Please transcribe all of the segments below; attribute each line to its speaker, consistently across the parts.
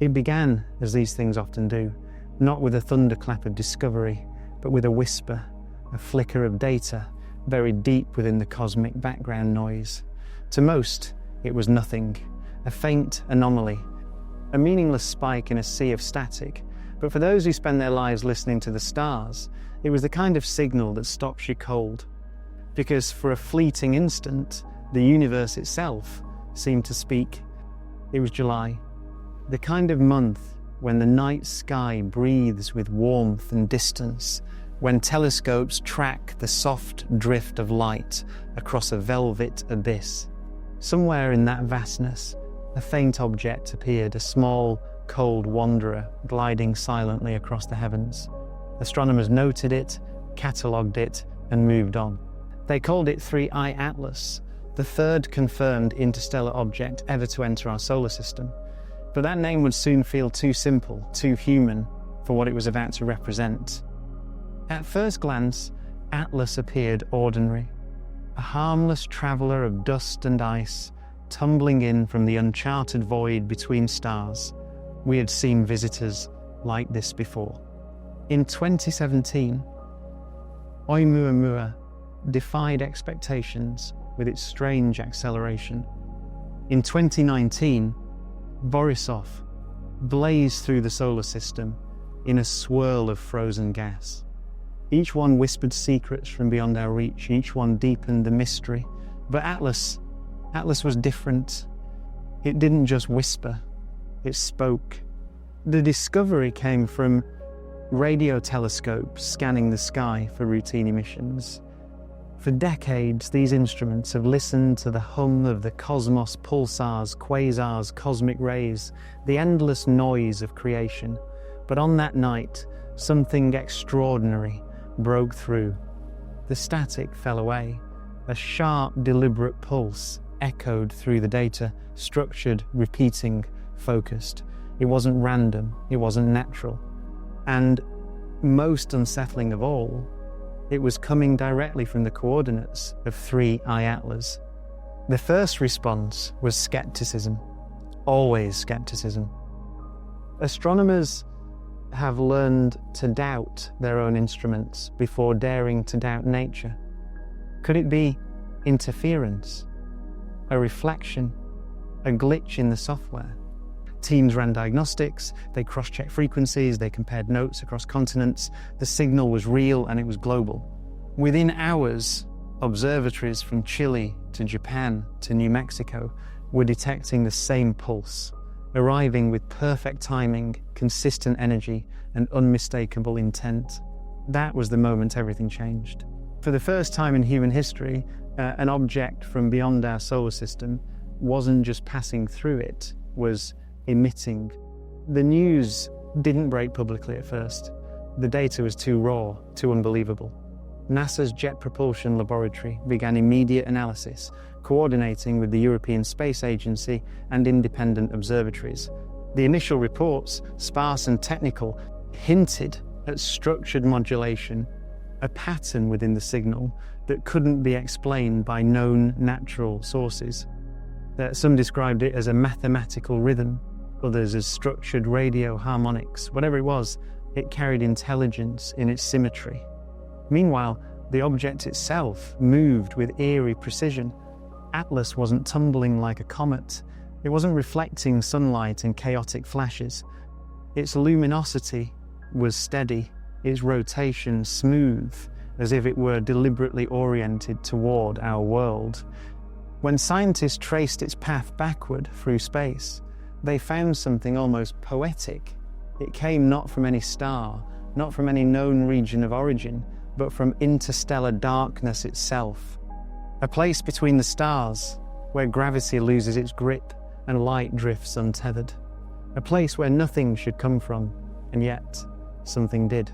Speaker 1: It began, as these things often do, not with a thunderclap of discovery, but with a whisper, a flicker of data, buried deep within the cosmic background noise. To most, it was nothing, a faint anomaly, a meaningless spike in a sea of static. But for those who spend their lives listening to the stars, it was the kind of signal that stops you cold. Because for a fleeting instant, the universe itself seemed to speak. It was July, the kind of month when the night sky breathes with warmth and distance, when telescopes track the soft drift of light across a velvet abyss. Somewhere in that vastness, a faint object appeared, a small, cold wanderer gliding silently across the heavens. Astronomers noted it, catalogued it, and moved on. They called it 3I Atlas, the third confirmed interstellar object ever to enter our solar system. But that name would soon feel too simple, too human, for what it was about to represent. At first glance, Atlas appeared ordinary, a harmless traveller of dust and ice, tumbling in from the uncharted void between stars. We had seen visitors like this before. In 2017, Oumuamua defied expectations with its strange acceleration. In 2019, Borisov blazed through the solar system in a swirl of frozen gas. Each one whispered secrets from beyond our reach, each one deepened the mystery. But Atlas was different. It didn't just whisper, it spoke. The discovery came from radio telescopes scanning the sky for routine emissions. For decades, these instruments have listened to the hum of the cosmos, pulsars, quasars, cosmic rays, the endless noise of creation. But on that night, something extraordinary broke through. The static fell away. A sharp, deliberate pulse echoed through the data, structured, repeating, focused. It wasn't random, it wasn't natural. And most unsettling of all, it was coming directly from the coordinates of 3I Atlas. The first response was skepticism, always skepticism. Astronomers have learned to doubt their own instruments before daring to doubt nature. Could it be interference, a reflection, a glitch in the software? Teams ran diagnostics, they cross-checked frequencies, they compared notes across continents. The signal was real and it was global. Within hours, observatories from Chile to Japan to New Mexico were detecting the same pulse, arriving with perfect timing, consistent energy, and unmistakable intent. That was the moment everything changed. For the first time in human history, an object from beyond our solar system wasn't just passing through it, was emitting. The news didn't break publicly at first. The data was too raw, too unbelievable. NASA's Jet Propulsion Laboratory began immediate analysis, coordinating with the European Space Agency and independent observatories. The initial reports, sparse and technical, hinted at structured modulation, a pattern within the signal that couldn't be explained by known natural sources. Some described it as a mathematical rhythm, others as structured radio harmonics. Whatever it was, it carried intelligence in its symmetry. Meanwhile, the object itself moved with eerie precision. Atlas wasn't tumbling like a comet. It wasn't reflecting sunlight in chaotic flashes. Its luminosity was steady, its rotation smooth, as if it were deliberately oriented toward our world. When scientists traced its path backward through space, they found something almost poetic. It came not from any star, not from any known region of origin, but from interstellar darkness itself. A place between the stars, where gravity loses its grip and light drifts untethered. A place where nothing should come from, and yet something did.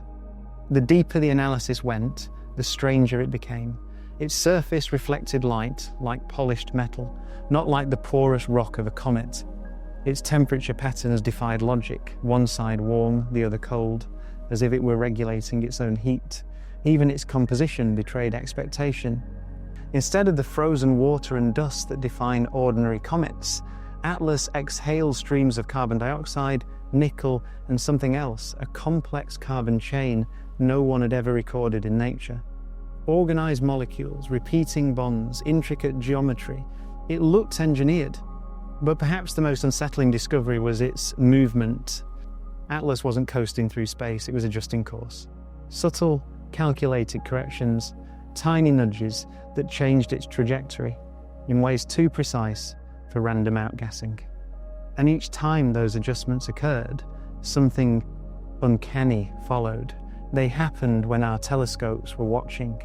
Speaker 1: The deeper the analysis went, the stranger it became. Its surface reflected light like polished metal, not like the porous rock of a comet. Its temperature patterns defied logic, one side warm, the other cold, as if it were regulating its own heat. Even its composition betrayed expectation. Instead of the frozen water and dust that define ordinary comets, Atlas exhaled streams of carbon dioxide, nickel, and something else, a complex carbon chain no one had ever recorded in nature. Organized molecules, repeating bonds, intricate geometry. It looked engineered. But perhaps the most unsettling discovery was its movement. Atlas wasn't coasting through space, it was adjusting course. Subtle, calculated corrections, tiny nudges that changed its trajectory in ways too precise for random outgassing. And each time those adjustments occurred, something uncanny followed. They happened when our telescopes were watching.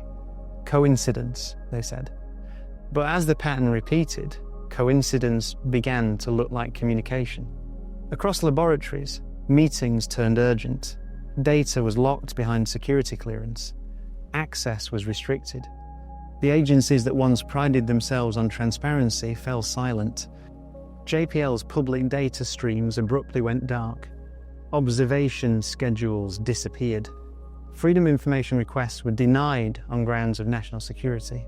Speaker 1: Coincidence, they said. But as the pattern repeated, coincidence began to look like communication. Across laboratories, meetings turned urgent. Data was locked behind security clearance. Access was restricted. The agencies that once prided themselves on transparency fell silent. JPL's public data streams abruptly went dark. Observation schedules disappeared. Freedom of information requests were denied on grounds of national security.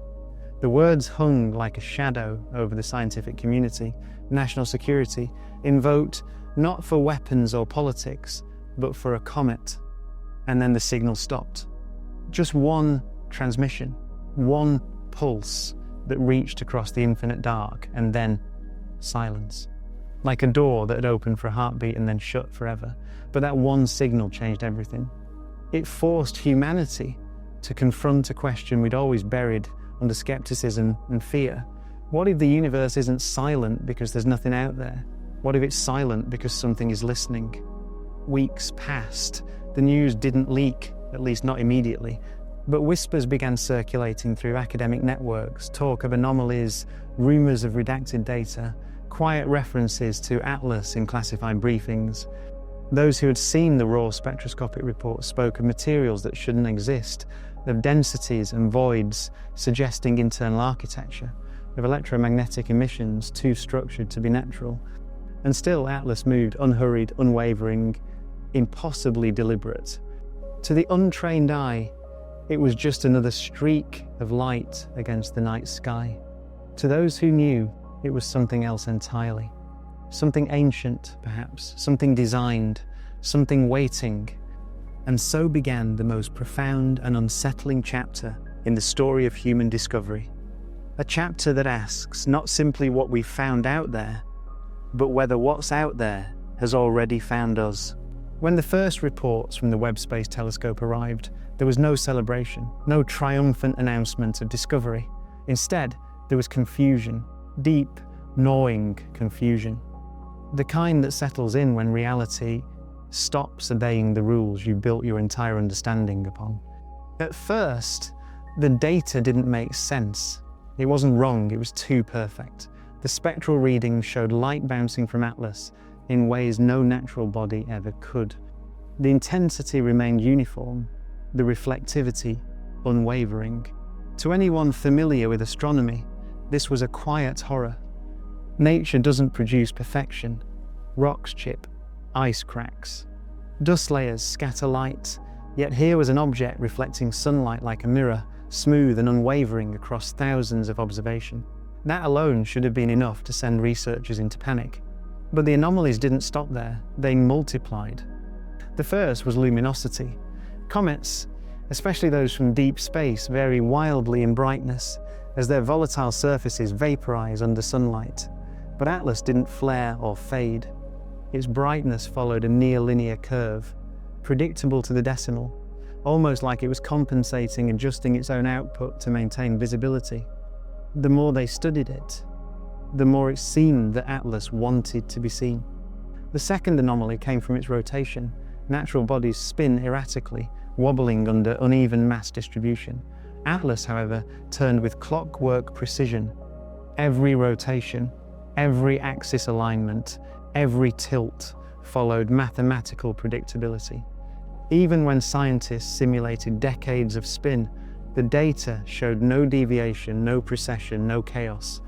Speaker 1: The words hung like a shadow over the scientific community. National security, invoked not for weapons or politics, but for a comet. And then the signal stopped. Just one transmission, one pulse that reached across the infinite dark, and then silence. Like a door that had opened for a heartbeat and then shut forever. But that one signal changed everything. It forced humanity to confront a question we'd always buried under skepticism and fear. What if the universe isn't silent because there's nothing out there? What if it's silent because something is listening? Weeks passed. The news didn't leak, at least not immediately. But whispers began circulating through academic networks, talk of anomalies, rumors of redacted data, quiet references to Atlas in classified briefings. Those who had seen the raw spectroscopic reports spoke of materials that shouldn't exist, of densities and voids suggesting internal architecture, of electromagnetic emissions too structured to be natural. And still Atlas moved unhurried, unwavering, impossibly deliberate. To the untrained eye, it was just another streak of light against the night sky. To those who knew, it was something else entirely. Something ancient, perhaps, something designed, something waiting. And so began the most profound and unsettling chapter in the story of human discovery. A chapter that asks not simply what we found out there, but whether what's out there has already found us. When the first reports from the Webb Space Telescope arrived, there was no celebration, no triumphant announcement of discovery. Instead, there was confusion, deep, gnawing confusion. The kind that settles in when reality stops obeying the rules you built your entire understanding upon. At first, the data didn't make sense. It wasn't wrong, it was too perfect. The spectral readings showed light bouncing from Atlas in ways no natural body ever could. The intensity remained uniform, the reflectivity unwavering. To anyone familiar with astronomy, this was a quiet horror. Nature doesn't produce perfection. Rocks chip, ice cracks. Dust layers scatter light, yet here was an object reflecting sunlight like a mirror, smooth and unwavering across thousands of observations. That alone should have been enough to send researchers into panic. But the anomalies didn't stop there, they multiplied. The first was luminosity. Comets, especially those from deep space, vary wildly in brightness as their volatile surfaces vaporize under sunlight. But Atlas didn't flare or fade. Its brightness followed a near-linear curve, predictable to the decimal, almost like it was compensating, adjusting its own output to maintain visibility. The more they studied it, the more it seemed that Atlas wanted to be seen. The second anomaly came from its rotation. Natural bodies spin erratically, wobbling under uneven mass distribution. Atlas, however, turned with clockwork precision. Every rotation, every axis alignment, every tilt followed mathematical predictability. Even when scientists simulated decades of spin, the data showed no deviation, no precession, no chaos.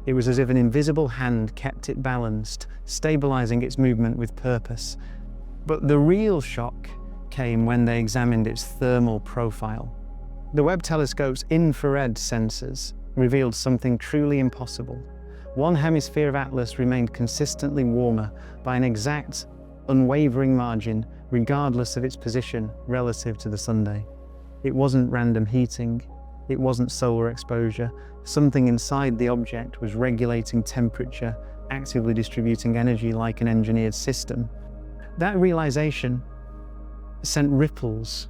Speaker 1: It was as if an invisible hand kept it balanced, stabilizing its movement with purpose. But the real shock came when they examined its thermal profile. The Webb telescope's infrared sensors revealed something truly impossible. One hemisphere of Atlas remained consistently warmer by an exact unwavering margin, regardless of its position relative to the Sunday. It wasn't random heating, it wasn't solar exposure. Something inside the object was regulating temperature, actively distributing energy like an engineered system. That realization sent ripples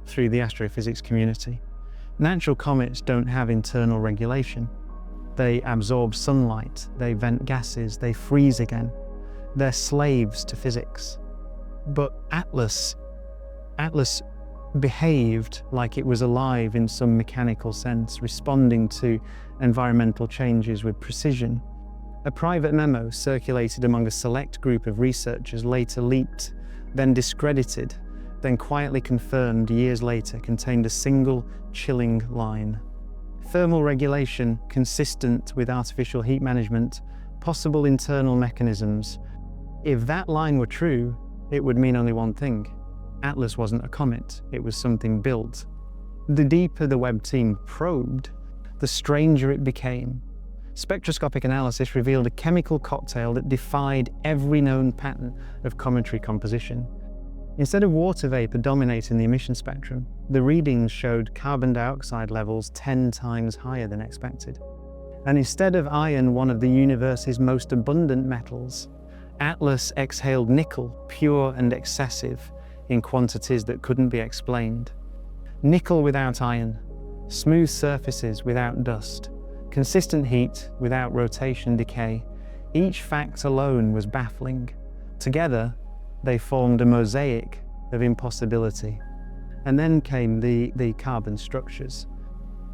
Speaker 1: through the astrophysics community. Natural comets don't have internal regulation. They absorb sunlight, they vent gases, they freeze again. They're slaves to physics. But Atlas behaved like it was alive in some mechanical sense, responding to environmental changes with precision. A private memo circulated among a select group of researchers later leaked, then discredited, then quietly confirmed years later contained a single chilling line. Thermal regulation consistent with artificial heat management, possible internal mechanisms. If that line were true, it would mean only one thing. Atlas wasn't a comet, it was something built. The deeper the Webb team probed, the stranger it became. Spectroscopic analysis revealed a chemical cocktail that defied every known pattern of cometary composition. Instead of water vapor dominating the emission spectrum, the readings showed carbon dioxide levels 10 times higher than expected. And instead of iron, one of the universe's most abundant metals, Atlas exhaled nickel, pure and excessive, in quantities that couldn't be explained. Nickel without iron, smooth surfaces without dust, consistent heat without rotation decay. Each fact alone was baffling. Together, they formed a mosaic of impossibility. And then came the carbon structures.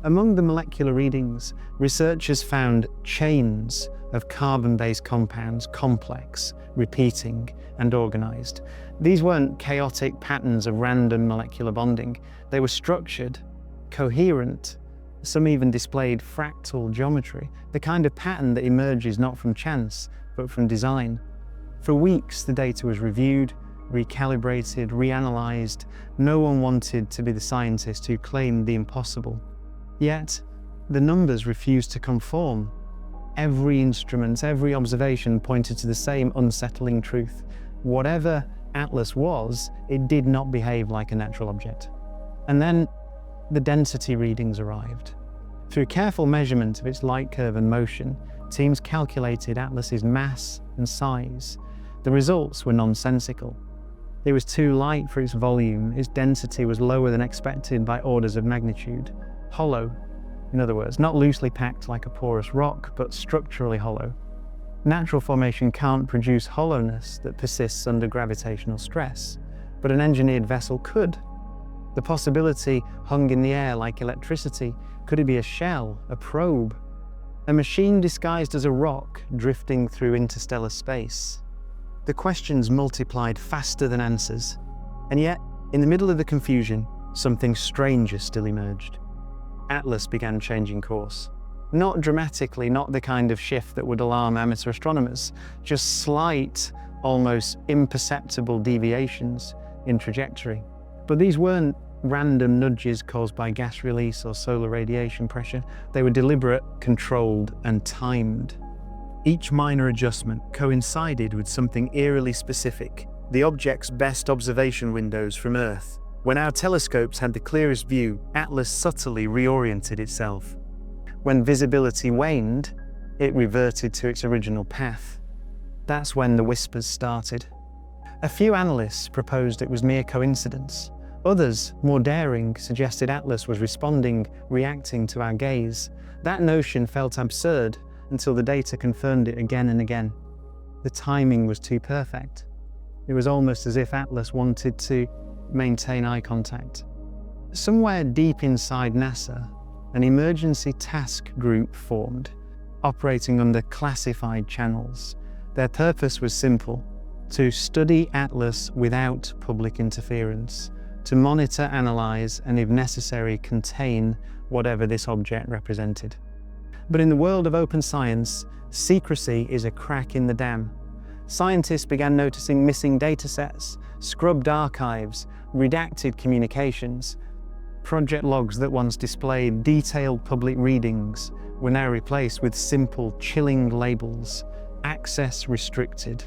Speaker 1: Among the molecular readings, researchers found chains of carbon-based compounds, complex, repeating, and organized. These weren't chaotic patterns of random molecular bonding. They were structured, coherent. Some even displayed fractal geometry, the kind of pattern that emerges not from chance, but from design. For weeks, the data was reviewed, recalibrated, reanalyzed. No one wanted to be the scientist who claimed the impossible. Yet, the numbers refused to conform. Every instrument, every observation pointed to the same unsettling truth. Whatever Atlas was, it did not behave like a natural object. And then the density readings arrived. Through careful measurement of its light curve and motion, teams calculated Atlas's mass and size. The results were nonsensical. It was too light for its volume, its density was lower than expected by orders of magnitude. Hollow, in other words, not loosely packed like a porous rock, but structurally hollow. Natural formation can't produce hollowness that persists under gravitational stress, but an engineered vessel could. The possibility hung in the air like electricity. Could it be a shell, a probe? A machine disguised as a rock drifting through interstellar space? The questions multiplied faster than answers. And yet, in the middle of the confusion, something stranger still emerged. Atlas began changing course. Not dramatically, not the kind of shift that would alarm amateur astronomers, just slight, almost imperceptible deviations in trajectory. But these weren't random nudges caused by gas release or solar radiation pressure. They were deliberate, controlled, and timed. Each minor adjustment coincided with something eerily specific, the object's best observation windows from Earth. When our telescopes had the clearest view, Atlas subtly reoriented itself. When visibility waned, it reverted to its original path. That's when the whispers started. A few analysts proposed it was mere coincidence. Others, more daring, suggested Atlas was responding, reacting to our gaze. That notion felt absurd until the data confirmed it again and again. The timing was too perfect. It was almost as if Atlas wanted to maintain eye contact. Somewhere deep inside NASA, an emergency task group formed, operating under classified channels. Their purpose was simple: to study Atlas without public interference, to monitor, analyze, and if necessary, contain whatever this object represented. But in the world of open science, secrecy is a crack in the dam. Scientists began noticing missing datasets, scrubbed archives, redacted communications. Project logs that once displayed detailed public readings were now replaced with simple, chilling labels: access restricted.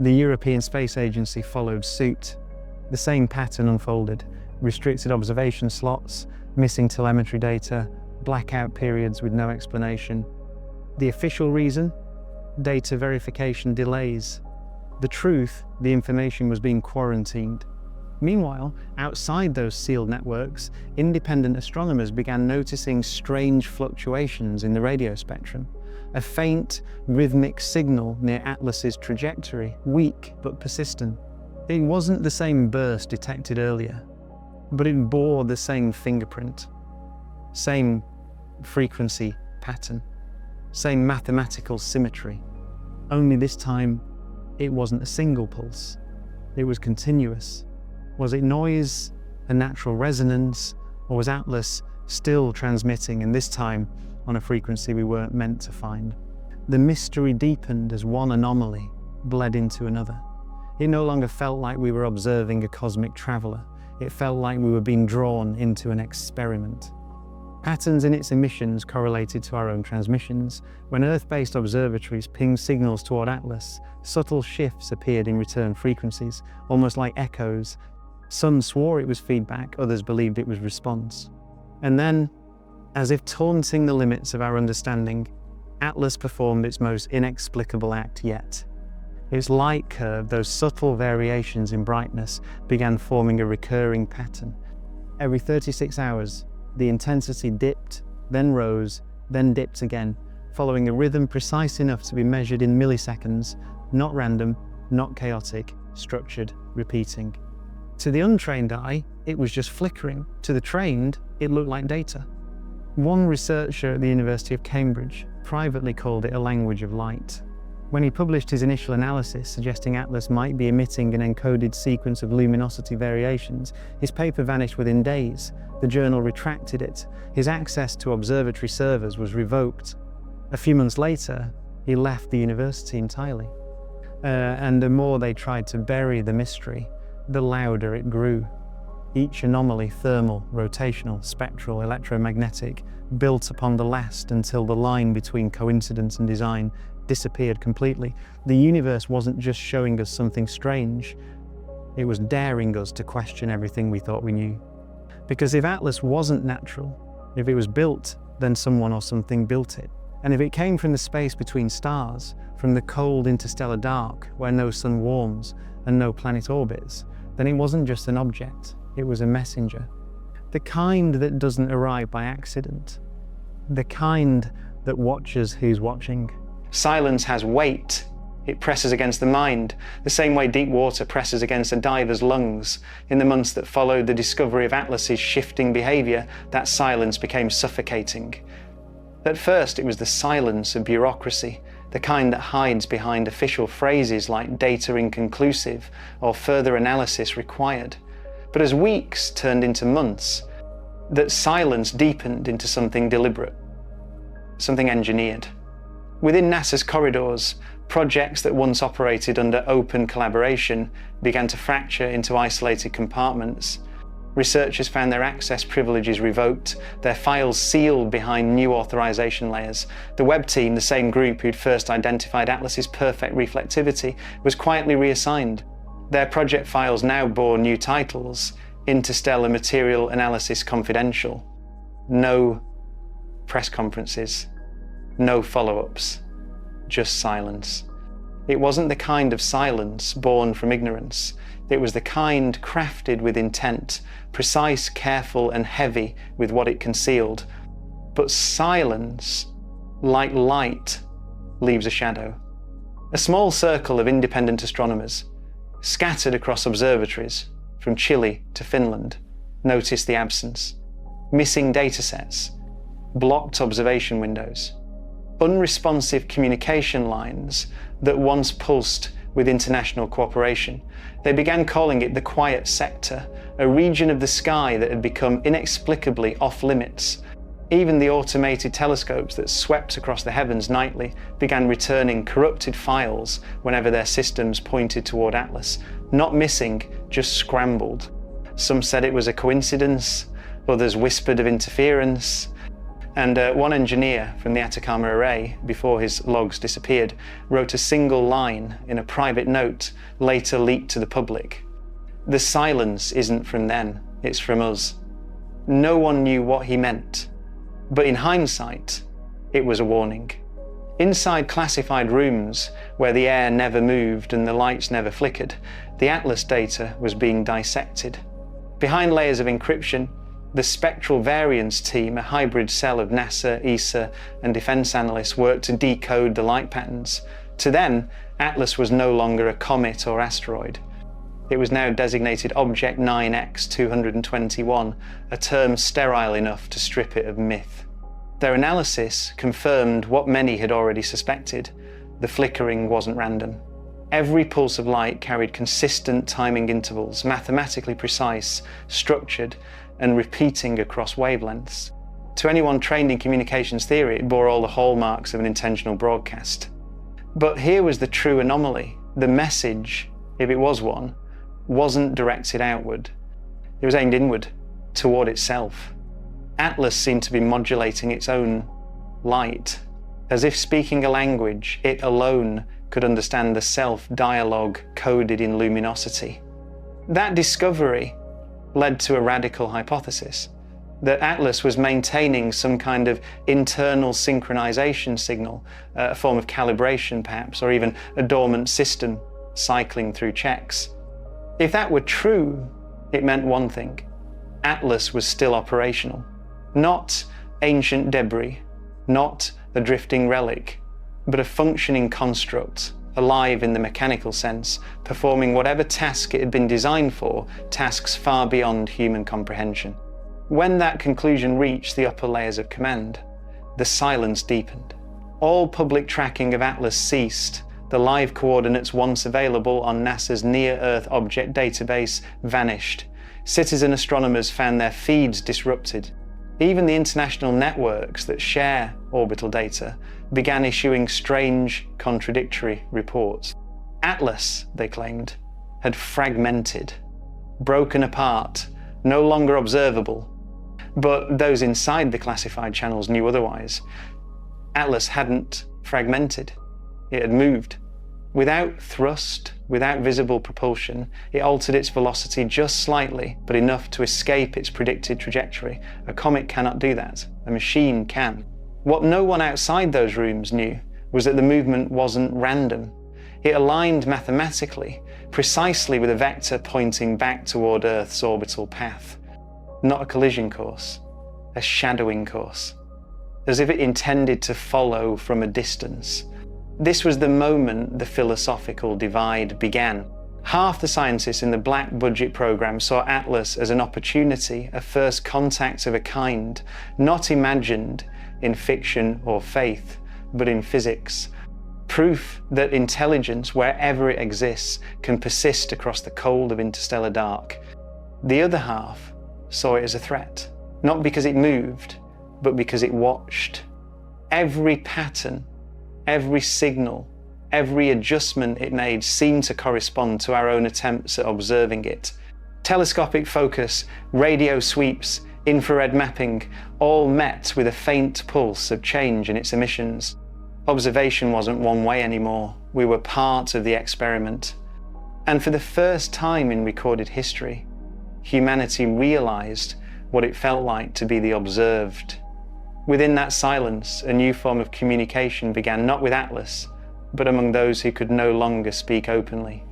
Speaker 1: The European Space Agency followed suit. The same pattern unfolded: restricted observation slots, missing telemetry data, blackout periods with no explanation. The official reason? Data verification delays. The truth, the information was being quarantined. Meanwhile, outside those sealed networks, independent astronomers began noticing strange fluctuations in the radio spectrum. A faint, rhythmic signal near Atlas's trajectory, weak but persistent. It wasn't the same burst detected earlier, but it bore the same fingerprint, same frequency pattern, same mathematical symmetry. Only this time, it wasn't a single pulse. It was continuous. Was it noise, a natural resonance, or was Atlas still transmitting, and this time on a frequency we weren't meant to find? The mystery deepened as one anomaly bled into another. It no longer felt like we were observing a cosmic traveler. It felt like we were being drawn into an experiment. Patterns in its emissions correlated to our own transmissions. When Earth-based observatories pinged signals toward Atlas, subtle shifts appeared in return frequencies, almost like echoes. Some swore it was feedback, others believed it was response. And then, as if taunting the limits of our understanding, Atlas performed its most inexplicable act yet. Its light curve, those subtle variations in brightness, began forming a recurring pattern. Every 36 hours, the intensity dipped, then rose, then dipped again, following a rhythm precise enough to be measured in milliseconds, not random, not chaotic, structured, repeating. To the untrained eye, it was just flickering. To the trained, it looked like data. One researcher at the University of Cambridge privately called it a language of light. When he published his initial analysis suggesting Atlas might be emitting an encoded sequence of luminosity variations, his paper vanished within days. The journal retracted it. His access to observatory servers was revoked. A few months later, he left the university entirely. And the more they tried to bury the mystery, the louder it grew. Each anomaly, thermal, rotational, spectral, electromagnetic, built upon the last until the line between coincidence and design disappeared completely. The universe wasn't just showing us something strange, it was daring us to question everything we thought we knew. Because if Atlas wasn't natural, if it was built, then someone or something built it. And if it came from the space between stars, from the cold interstellar dark where no sun warms and no planet orbits, then it wasn't just an object, it was a messenger. The kind that doesn't arrive by accident. The kind that watches who's watching. Silence has weight. It presses against the mind, the same way deep water presses against a diver's lungs. In the months that followed the discovery of Atlas's shifting behaviour, that silence became suffocating. At first, it was the silence of bureaucracy, the kind that hides behind official phrases like data inconclusive or further analysis required. But as weeks turned into months, that silence deepened into something deliberate, something engineered. Within NASA's corridors, projects that once operated under open collaboration began to fracture into isolated compartments. Researchers found their access privileges revoked, their files sealed behind new authorization layers. The web team, the same group who'd first identified Atlas's perfect reflectivity, was quietly reassigned. Their project files now bore new titles: Interstellar Material Analysis Confidential. No press conferences, no follow-ups, just silence. It wasn't the kind of silence born from ignorance. It was the kind crafted with intent, precise, careful, and heavy with what it concealed. But silence, like light, leaves a shadow. A small circle of independent astronomers, scattered across observatories, from Chile to Finland, noticed the absence. Missing datasets, blocked observation windows, unresponsive communication lines that once pulsed with international cooperation. They began calling it the quiet sector, a region of the sky that had become inexplicably off-limits. Even the automated telescopes that swept across the heavens nightly began returning corrupted files whenever their systems pointed toward Atlas. Not missing, just scrambled. Some said it was a coincidence, others whispered of interference. And one engineer from the Atacama Array, before his logs disappeared, wrote a single line in a private note later leaked to the public. "The silence isn't from them, it's from us." No one knew what he meant, but in hindsight, it was a warning. Inside classified rooms, where the air never moved and the lights never flickered, the Atlas data was being dissected. Behind layers of encryption, the Spectral Variance team, a hybrid cell of NASA, ESA, and defense analysts, worked to decode the light patterns. To them, Atlas was no longer a comet or asteroid. It was now designated Object 9X221, a term sterile enough to strip it of myth. Their analysis confirmed what many had already suspected: the flickering wasn't random. Every pulse of light carried consistent timing intervals, mathematically precise, structured, and repeating across wavelengths. To anyone trained in communications theory, it bore all the hallmarks of an intentional broadcast. But here was the true anomaly. The message, if it was one, wasn't directed outward. It was aimed inward, toward itself. Atlas seemed to be modulating its own light, as if speaking a language it alone could understand, the self-dialogue coded in luminosity. That discovery led to a radical hypothesis, that Atlas was maintaining some kind of internal synchronization signal, a form of calibration perhaps, or even a dormant system cycling through checks. If that were true, it meant one thing: Atlas was still operational. Not ancient debris, not a drifting relic, but a functioning construct, alive in the mechanical sense, performing whatever task it had been designed for, tasks far beyond human comprehension. When that conclusion reached the upper layers of command, the silence deepened. All public tracking of Atlas ceased. The live coordinates once available on NASA's Near-Earth Object Database vanished. Citizen astronomers found their feeds disrupted. Even the international networks that share orbital data began issuing strange, contradictory reports. Atlas, they claimed, had fragmented, broken apart, no longer observable. But those inside the classified channels knew otherwise. Atlas hadn't fragmented. It had moved. Without thrust, without visible propulsion, it altered its velocity just slightly, but enough to escape its predicted trajectory. A comet cannot do that. A machine can. What no one outside those rooms knew was that the movement wasn't random. It aligned mathematically, precisely with a vector pointing back toward Earth's orbital path. Not a collision course, a shadowing course, as if it intended to follow from a distance. This was the moment the philosophical divide began. Half the scientists in the black budget program saw Atlas as an opportunity, a first contact of a kind, not imagined in fiction or faith, but in physics. Proof that intelligence, wherever it exists, can persist across the cold of interstellar dark. The other half saw it as a threat, not because it moved, but because it watched. Every pattern, every signal, every adjustment it made seemed to correspond to our own attempts at observing it. Telescopic focus, radio sweeps, infrared mapping, all met with a faint pulse of change in its emissions. Observation wasn't one way anymore. We were part of the experiment. And for the first time in recorded history, humanity realized what it felt like to be the observed. Within that silence, a new form of communication began, not with Atlas, but among those who could no longer speak openly.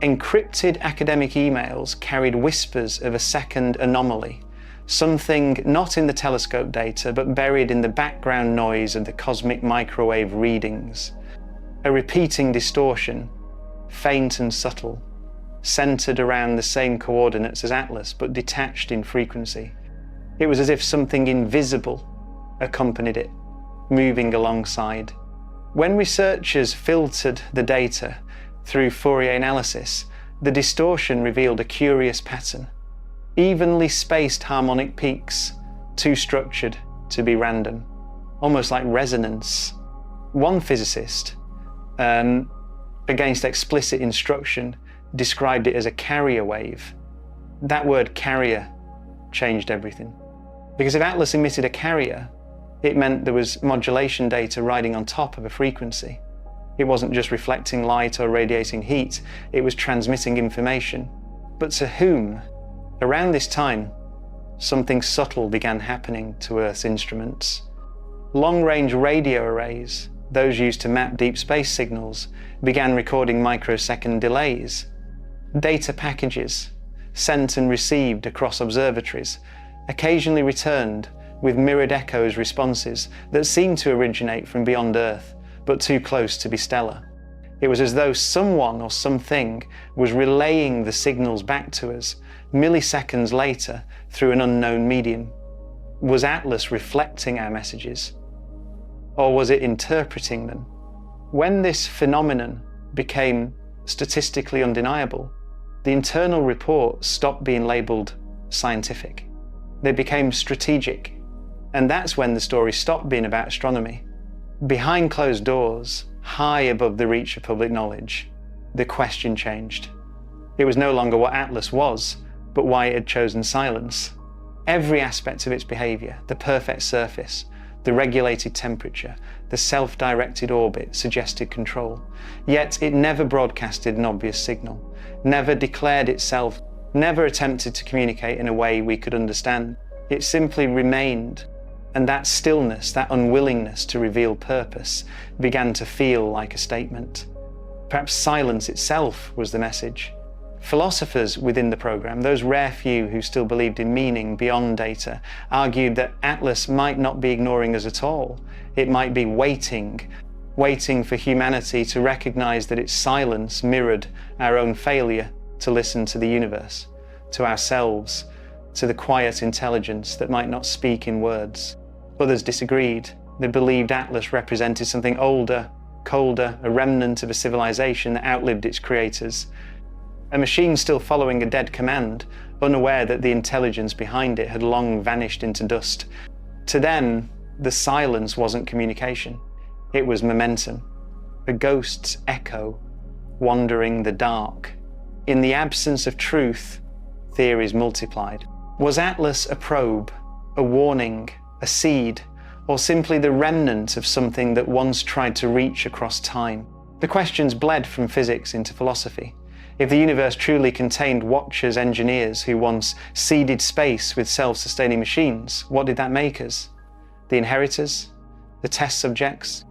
Speaker 1: Encrypted academic emails carried whispers of a second anomaly, something not in the telescope data, but buried in the background noise of the cosmic microwave readings. A repeating distortion, faint and subtle, centered around the same coordinates as Atlas, but detached in frequency. It was as if something invisible accompanied it, moving alongside. When researchers filtered the data through Fourier analysis, the distortion revealed a curious pattern. Evenly spaced harmonic peaks, too structured to be random, almost like resonance. One physicist, against explicit instruction, described it as a carrier wave. That word carrier changed everything. Because if Atlas emitted a carrier, It meant there was modulation data riding on top of a frequency. It wasn't just reflecting light or radiating heat, it was transmitting information. But to whom? Around this time, something subtle began happening to Earth's instruments. Long-range radio arrays, those used to map deep space signals, began recording microsecond delays. Data packages, sent and received across observatories, occasionally returned with mirrored echoes responses that seemed to originate from beyond Earth, but too close to be stellar. It was as though someone or something was relaying the signals back to us milliseconds later through an unknown medium. Was Atlas reflecting our messages? Or was it interpreting them? When this phenomenon became statistically undeniable, the internal reports stopped being labelled scientific. They became strategic. And that's when the story stopped being about astronomy. Behind closed doors, high above the reach of public knowledge, the question changed. It was no longer what Atlas was, but why it had chosen silence. Every aspect of its behaviour, the perfect surface, the regulated temperature, the self-directed orbit suggested control. Yet it never broadcasted an obvious signal, never declared itself, never attempted to communicate in a way we could understand. It simply remained. And that stillness, that unwillingness to reveal purpose, began to feel like a statement. Perhaps silence itself was the message. Philosophers within the program, those rare few who still believed in meaning beyond data, argued that Atlas might not be ignoring us at all. It might be waiting for humanity to recognize that its silence mirrored our own failure to listen to the universe, to ourselves, to the quiet intelligence that might not speak in words. Others disagreed. They believed Atlas represented something older, colder, a remnant of a civilization that outlived its creators. A machine still following a dead command, unaware that the intelligence behind it had long vanished into dust. To them, the silence wasn't communication. It was momentum, a ghost's echo, wandering the dark. In the absence of truth, theories multiplied. Was Atlas a probe, a warning, a seed, or simply the remnant of something that once tried to reach across time? The questions bled from physics into philosophy. If the universe truly contained watchers, engineers who once seeded space with self-sustaining machines, what did that make us? The inheritors? The test subjects?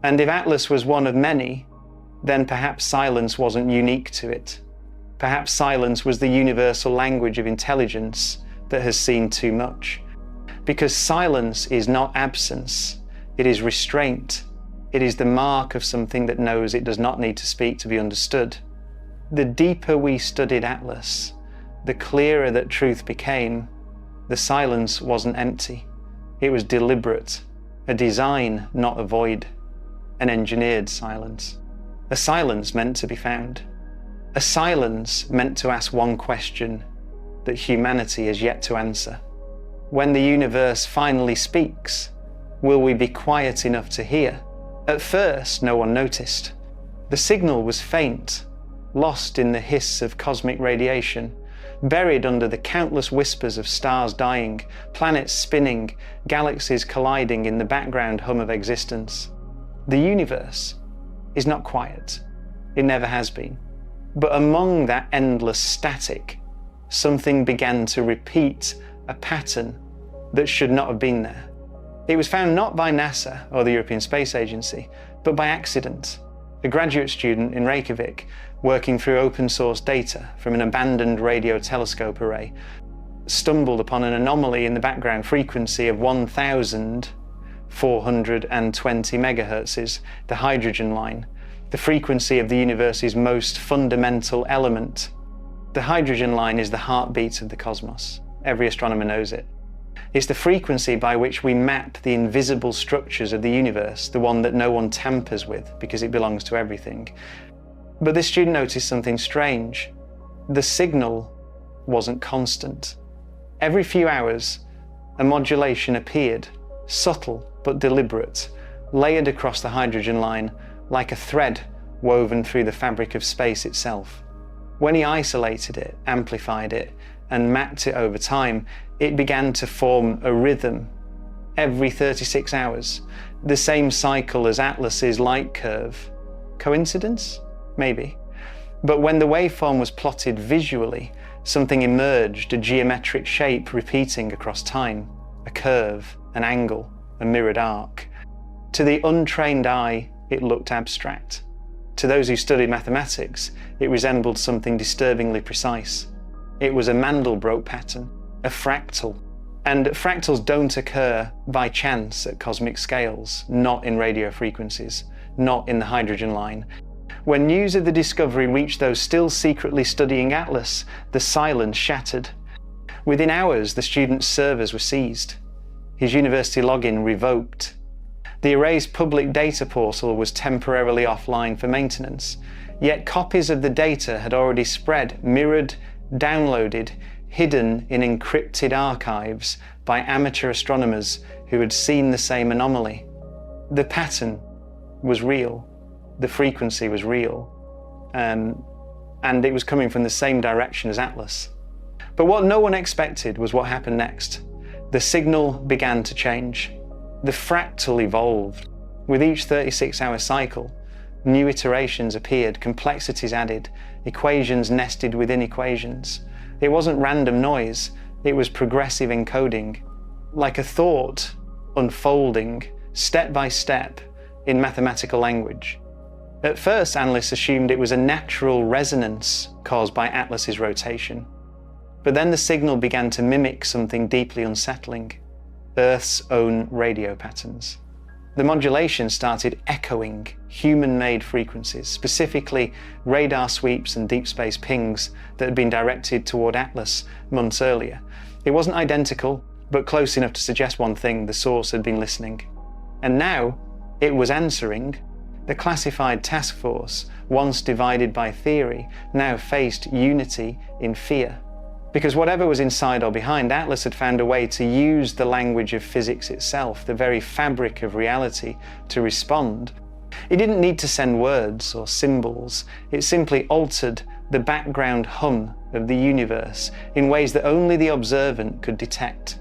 Speaker 1: And if Atlas was one of many, then perhaps silence wasn't unique to it. Perhaps silence was the universal language of intelligence that has seen too much. Because silence is not absence, it is restraint. It is the mark of something that knows it does not need to speak to be understood. The deeper we studied Atlas, the clearer that truth became. The silence wasn't empty. It was deliberate, a design, not a void, an engineered silence. A silence meant to be found. A silence meant to ask one question that humanity has yet to answer. When the universe finally speaks, will we be quiet enough to hear? At first, no one noticed. The signal was faint, lost in the hiss of cosmic radiation, buried under the countless whispers of stars dying, planets spinning, galaxies colliding in the background hum of existence. The universe is not quiet. It never has been. But among that endless static, something began to repeat a pattern that should not have been there. It was found not by NASA or the European Space Agency, but by accident. A graduate student in Reykjavik, working through open source data from an abandoned radio telescope array, stumbled upon an anomaly in the background frequency of 1,420 megahertzes, the hydrogen line, the frequency of the universe's most fundamental element. The hydrogen line is the heartbeat of the cosmos. Every astronomer knows it. It's the frequency by which we map the invisible structures of the universe, the one that no one tampers with because it belongs to everything. But this student noticed something strange. The signal wasn't constant. Every few hours, a modulation appeared, subtle but deliberate, layered across the hydrogen line like a thread woven through the fabric of space itself. When he isolated it, amplified it, and mapped it over time, it began to form a rhythm, every 36 hours, the same cycle as Atlas's light curve. Coincidence? Maybe. But when the waveform was plotted visually, something emerged, a geometric shape repeating across time, a curve, an angle, a mirrored arc. To the untrained eye, it looked abstract. To those who studied mathematics, it resembled something disturbingly precise. It was a Mandelbrot pattern, a fractal. And fractals don't occur by chance at cosmic scales, not in radio frequencies, not in the hydrogen line. When news of the discovery reached those still secretly studying Atlas, the silence shattered. Within hours, the student's servers were seized, his university login revoked. The array's public data portal was temporarily offline for maintenance, yet copies of the data had already spread, mirrored, downloaded, hidden in encrypted archives by amateur astronomers who had seen the same anomaly. The pattern was real, the frequency was real, and it was coming from the same direction as Atlas. But what no one expected was what happened next. The signal began to change. The fractal evolved. With each 36-hour cycle, new iterations appeared, complexities added, equations nested within equations. It wasn't random noise, it was progressive encoding, like a thought unfolding, step by step, in mathematical language. At first, analysts assumed it was a natural resonance caused by Atlas's rotation. But then the signal began to mimic something deeply unsettling, Earth's own radio patterns. The modulation started echoing human-made frequencies, specifically radar sweeps and deep space pings that had been directed toward Atlas months earlier. It wasn't identical, but close enough to suggest one thing: the source had been listening. And now it was answering. The classified task force, once divided by theory, now faced unity in fear. Because whatever was inside or behind, Atlas had found a way to use the language of physics itself, the very fabric of reality, to respond. It didn't need to send words or symbols. It simply altered the background hum of the universe in ways that only the observant could detect.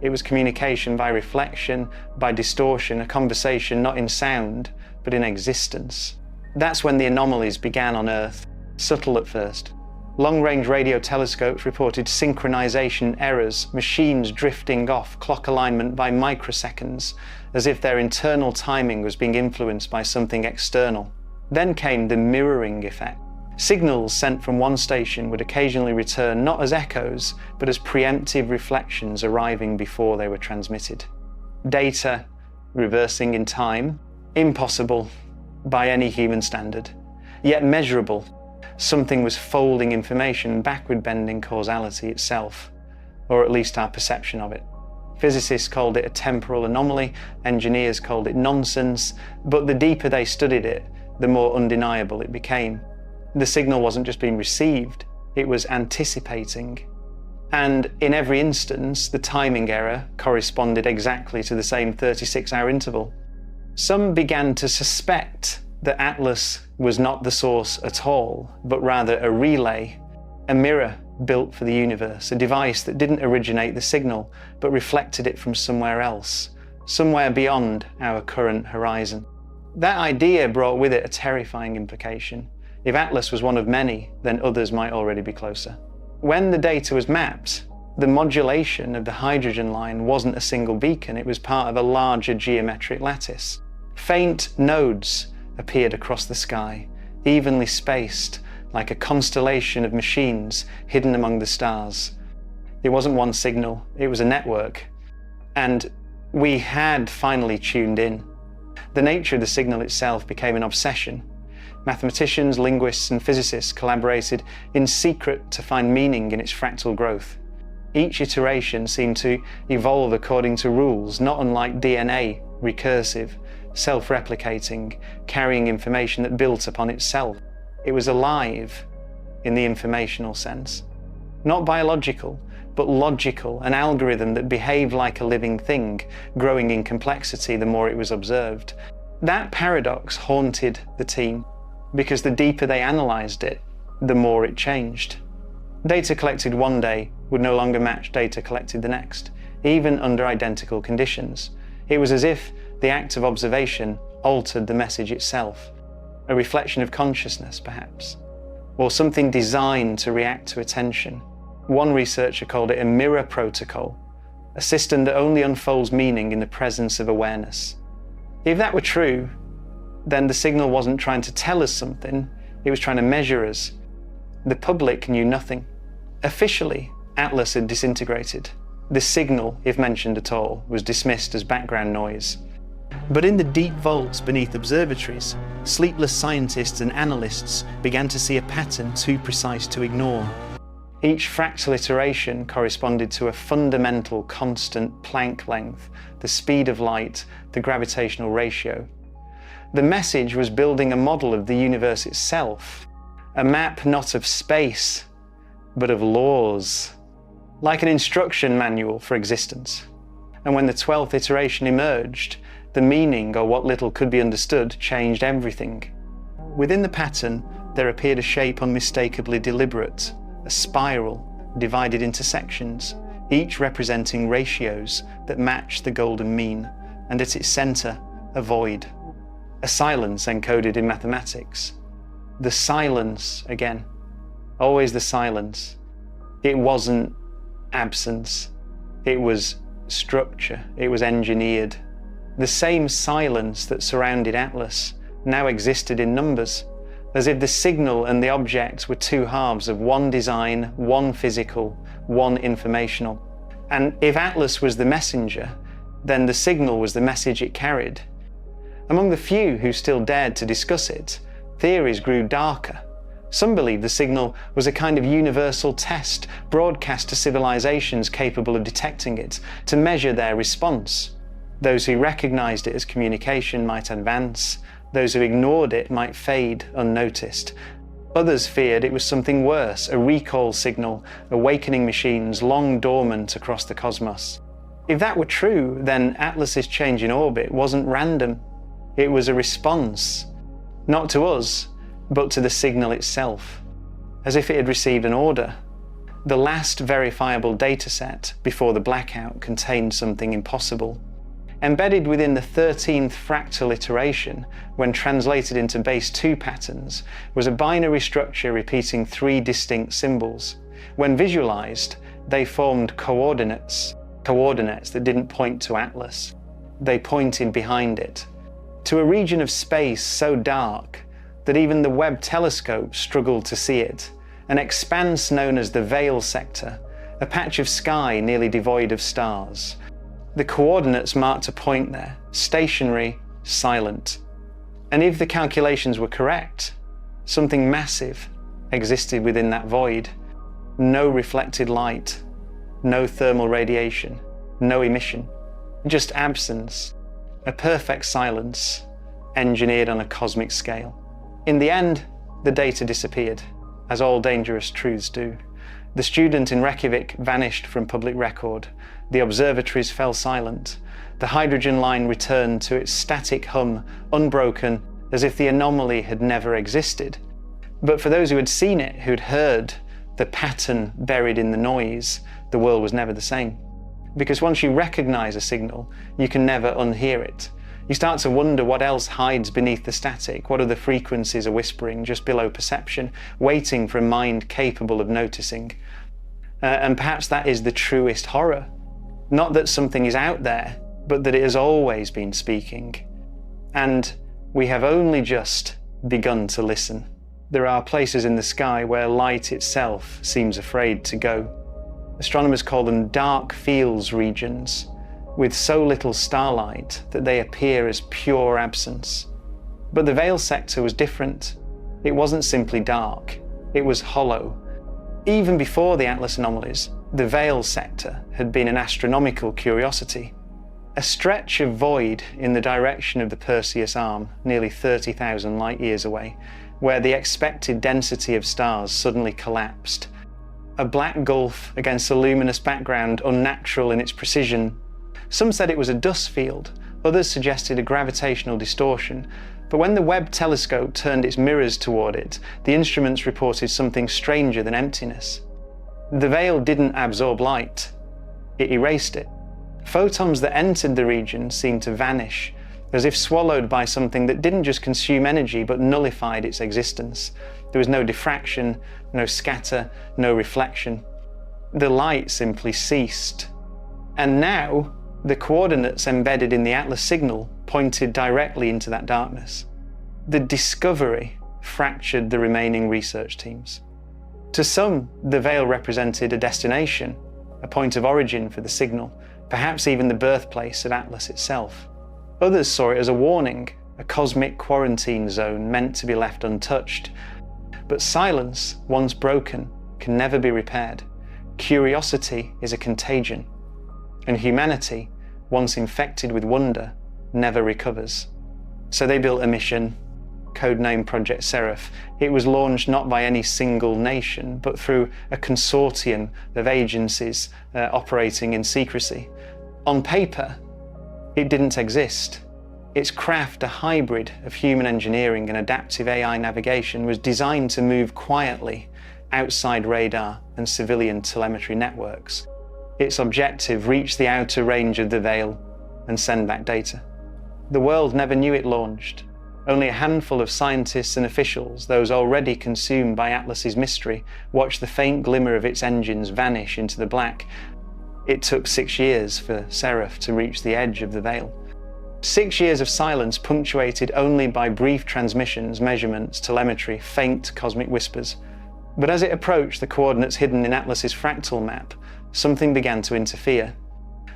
Speaker 1: It was communication by reflection, by distortion, a conversation not in sound, but in existence. That's when the anomalies began on Earth, subtle at first. Long-range radio telescopes reported synchronization errors, machines drifting off clock alignment by microseconds, as if their internal timing was being influenced by something external. Then came the mirroring effect. Signals sent from one station would occasionally return not as echoes, but as preemptive reflections arriving before they were transmitted. Data reversing in time, impossible by any human standard, yet measurable. Something was folding information, backward bending causality itself, or at least our perception of it. Physicists called it a temporal anomaly, engineers called it nonsense, but the deeper they studied it, the more undeniable it became. The signal wasn't just being received, it was anticipating. And in every instance, the timing error corresponded exactly to the same 36-hour interval. Some began to suspect that Atlas was not the source at all, but rather a relay, a mirror built for the universe, a device that didn't originate the signal, but reflected it from somewhere else, somewhere beyond our current horizon. That idea brought with it a terrifying implication. If Atlas was one of many, then others might already be closer. When the data was mapped, the modulation of the hydrogen line wasn't a single beacon, it was part of a larger geometric lattice. Faint nodes appeared across the sky, evenly spaced, like a constellation of machines hidden among the stars. It wasn't one signal, it was a network. And we had finally tuned in. The nature of the signal itself became an obsession. Mathematicians, linguists, and physicists collaborated in secret to find meaning in its fractal growth. Each iteration seemed to evolve according to rules, not unlike DNA, recursive, self-replicating, carrying information that built upon itself. It was alive in the informational sense. Not biological, but logical, an algorithm that behaved like a living thing, growing in complexity the more it was observed. That paradox haunted the team, because the deeper they analysed it, the more it changed. Data collected one day would no longer match data collected the next. even under identical conditions. It was as if the act of observation altered the message itself, a reflection of consciousness perhaps, or something designed to react to attention. One researcher called it a mirror protocol, a system that only unfolds meaning in the presence of awareness. If that were true, then the signal wasn't trying to tell us something, it was trying to measure us. The public knew nothing. Officially, Atlas had disintegrated. The signal, if mentioned at all, was dismissed as background noise. But in the deep vaults beneath observatories, sleepless scientists and analysts began to see a pattern too precise to ignore. Each fractal iteration corresponded to a fundamental constant Planck length, the speed of light, the gravitational ratio. The message was building a model of the universe itself, a map not of space, but of laws, like an instruction manual for existence. And when the 12th iteration emerged, the meaning, or what little could be understood, changed everything. Within the pattern, there appeared a shape unmistakably deliberate, a spiral divided into sections, each representing ratios that match the golden mean, and at its center, a void. A silence encoded in mathematics. The silence again. Always the silence. It wasn't absence. It was structure. It was engineered. The same silence that surrounded Atlas now existed in numbers, as if the signal and the object were two halves of one design, one physical, one informational. And if Atlas was the messenger, then the signal was the message it carried. Among the few who still dared to discuss it, theories grew darker. Some believed the signal was a kind of universal test broadcast to civilizations capable of detecting it, to measure their response. Those who recognized it as communication might advance, those who ignored it might fade unnoticed. Others feared it was something worse, a recall signal, awakening machines long dormant across the cosmos. If that were true, then Atlas's change in orbit wasn't random. It was a response, not to us, but to the signal itself, as if it had received an order. The last verifiable dataset before the blackout contained something impossible. Embedded within the 13th fractal iteration, when translated into base 2 patterns, was a binary structure repeating 3 distinct symbols. When visualized, they formed coordinates that didn't point to Atlas. They pointed behind it, to a region of space so dark that even the Webb telescope struggled to see it, an expanse known as the Veil sector, a patch of sky nearly devoid of stars. The coordinates marked a point there, stationary, silent. And if the calculations were correct, something massive existed within that void. No reflected light, no thermal radiation, no emission, just absence, a perfect silence, engineered on a cosmic scale. In the end, the data disappeared, as all dangerous truths do. The student in Reykjavik vanished from public record. The observatories fell silent. The hydrogen line returned to its static hum, unbroken, as if the anomaly had never existed. But for those who had seen it, who'd heard the pattern buried in the noise, the world was never the same. Because once you recognize a signal, you can never unhear it. You start to wonder what else hides beneath the static, what other frequencies are whispering just below perception, waiting for a mind capable of noticing. And perhaps that is the truest horror. Not that something is out there, but that it has always been speaking. And we have only just begun to listen. There are places in the sky where light itself seems afraid to go. Astronomers call them dark fields regions, with so little starlight that they appear as pure absence. But the Veil sector was different. It wasn't simply dark, it was hollow. Even before the Atlas anomalies, the Veil sector had been an astronomical curiosity. A stretch of void in the direction of the Perseus arm, nearly 30,000 light years away, where the expected density of stars suddenly collapsed. A black gulf against a luminous background, unnatural in its precision. Some said it was a dust field, others suggested a gravitational distortion, but when the Webb telescope turned its mirrors toward it, the instruments reported something stranger than emptiness. The veil didn't absorb light, it erased it. Photons that entered the region seemed to vanish, as if swallowed by something that didn't just consume energy but nullified its existence. There was no diffraction, no scatter, no reflection. The light simply ceased. And now, the coordinates embedded in the Atlas signal pointed directly into that darkness. The discovery fractured the remaining research teams. To some, the veil represented a destination, a point of origin for the signal, perhaps even the birthplace of Atlas itself. Others saw it as a warning, a cosmic quarantine zone meant to be left untouched. But silence, once broken, can never be repaired. Curiosity is a contagion, and humanity, once infected with wonder, never recovers. So they built a mission, codenamed Project Seraph. It was launched not by any single nation, but through a consortium of agencies operating in secrecy. On paper, it didn't exist. Its craft, a hybrid of human engineering and adaptive AI navigation, was designed to move quietly outside radar and civilian telemetry networks. Its objective: reach the outer range of the veil and send back data. The world never knew it launched. Only a handful of scientists and officials, those already consumed by Atlas's mystery, watched the faint glimmer of its engines vanish into the black. It took 6 years for Seraph to reach the edge of the veil. 6 years of silence punctuated only by brief transmissions, measurements, telemetry, faint cosmic whispers. But as it approached the coordinates hidden in Atlas's fractal map, something began to interfere.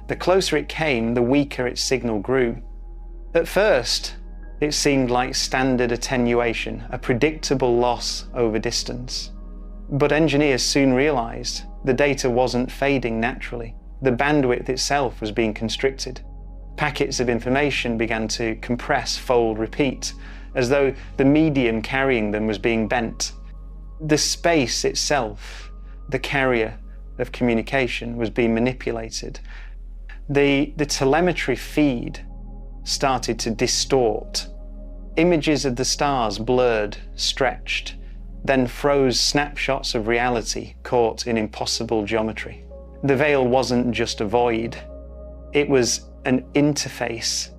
Speaker 1: The closer it came, the weaker its signal grew. At first, it seemed like standard attenuation, a predictable loss over distance. But engineers soon realized the data wasn't fading naturally. The bandwidth itself was being constricted. Packets of information began to compress, fold, repeat, as though the medium carrying them was being bent. The space itself, the carrier of communication, was being manipulated. The telemetry feed started to distort. Images of the stars blurred, stretched, then froze snapshots of reality caught in impossible geometry. The veil wasn't just a void, it was an interface.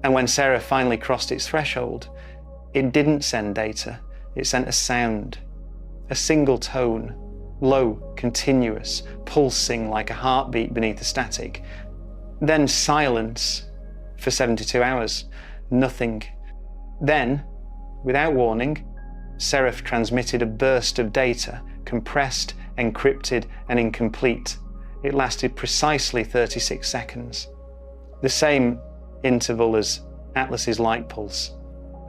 Speaker 1: And when Seraph finally crossed its threshold, it didn't send data, it sent a sound, a single tone, low, continuous, pulsing like a heartbeat beneath the static. Then silence for 72 hours, nothing. Then, without warning, Seraph transmitted a burst of data, compressed, encrypted, and incomplete. It lasted precisely 36 seconds, the same interval as Atlas's light pulse.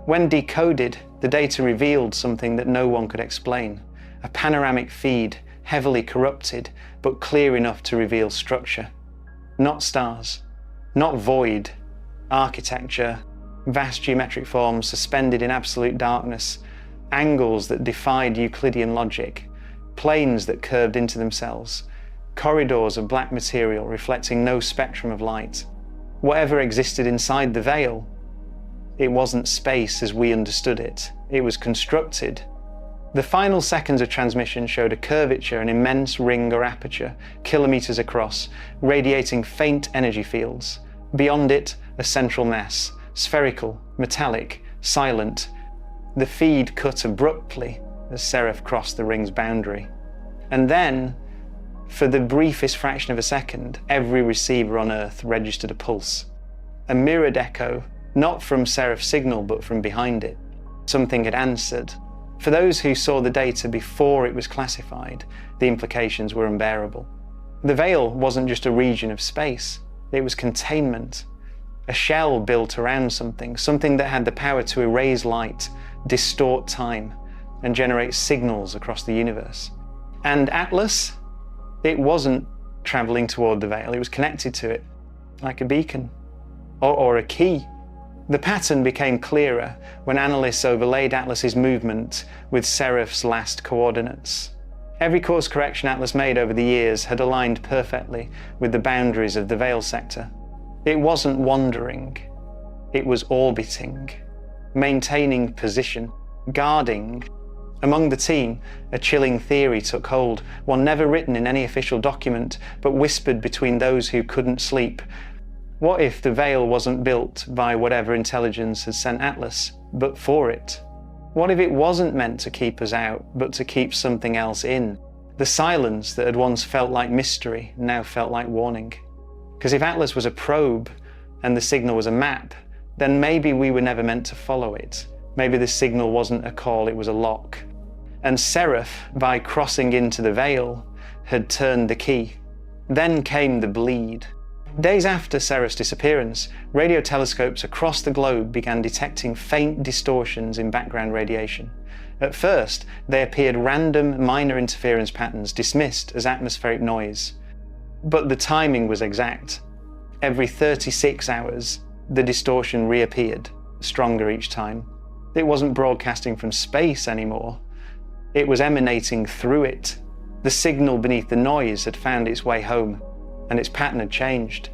Speaker 1: When decoded, the data revealed something that no one could explain: a panoramic feed, heavily corrupted, but clear enough to reveal structure. Not stars, not void, architecture, vast geometric forms suspended in absolute darkness, angles that defied Euclidean logic, planes that curved into themselves, corridors of black material reflecting no spectrum of light. Whatever existed inside the veil, it wasn't space as we understood it. It was constructed. The final seconds of transmission showed a curvature, an immense ring or aperture, kilometers across, radiating faint energy fields. Beyond it, a central mass, spherical, metallic, silent. The feed cut abruptly as Seraph crossed the ring's boundary. And then, for the briefest fraction of a second, every receiver on Earth registered a pulse. A mirrored echo, not from Seraph's signal, but from behind it. Something had answered. For those who saw the data before it was classified, the implications were unbearable. The veil wasn't just a region of space, it was containment. A shell built around something that had the power to erase light, distort time, and generate signals across the universe. And Atlas? It wasn't traveling toward the veil, it was connected to it, like a beacon, or a key. The pattern became clearer when analysts overlaid Atlas's movement with Seraph's last coordinates. Every course correction Atlas made over the years had aligned perfectly with the boundaries of the veil sector. It wasn't wandering, it was orbiting, maintaining position, guarding, Among the team, a chilling theory took hold, one never written in any official document, but whispered between those who couldn't sleep. What if the veil wasn't built by whatever intelligence had sent Atlas, but for it? What if it wasn't meant to keep us out, but to keep something else in? The silence that had once felt like mystery now felt like warning. Because if Atlas was a probe and the signal was a map, then maybe we were never meant to follow it. Maybe the signal wasn't a call, it was a lock. And Seraph, by crossing into the veil, had turned the key. Then came the bleed. Days after Seraph's disappearance, radio telescopes across the globe began detecting faint distortions in background radiation. At first, they appeared random minor interference patterns dismissed as atmospheric noise. But the timing was exact. Every 36 hours, the distortion reappeared, stronger each time. It wasn't broadcasting from space anymore. It was emanating through it. The signal beneath the noise had found its way home, and its pattern had changed.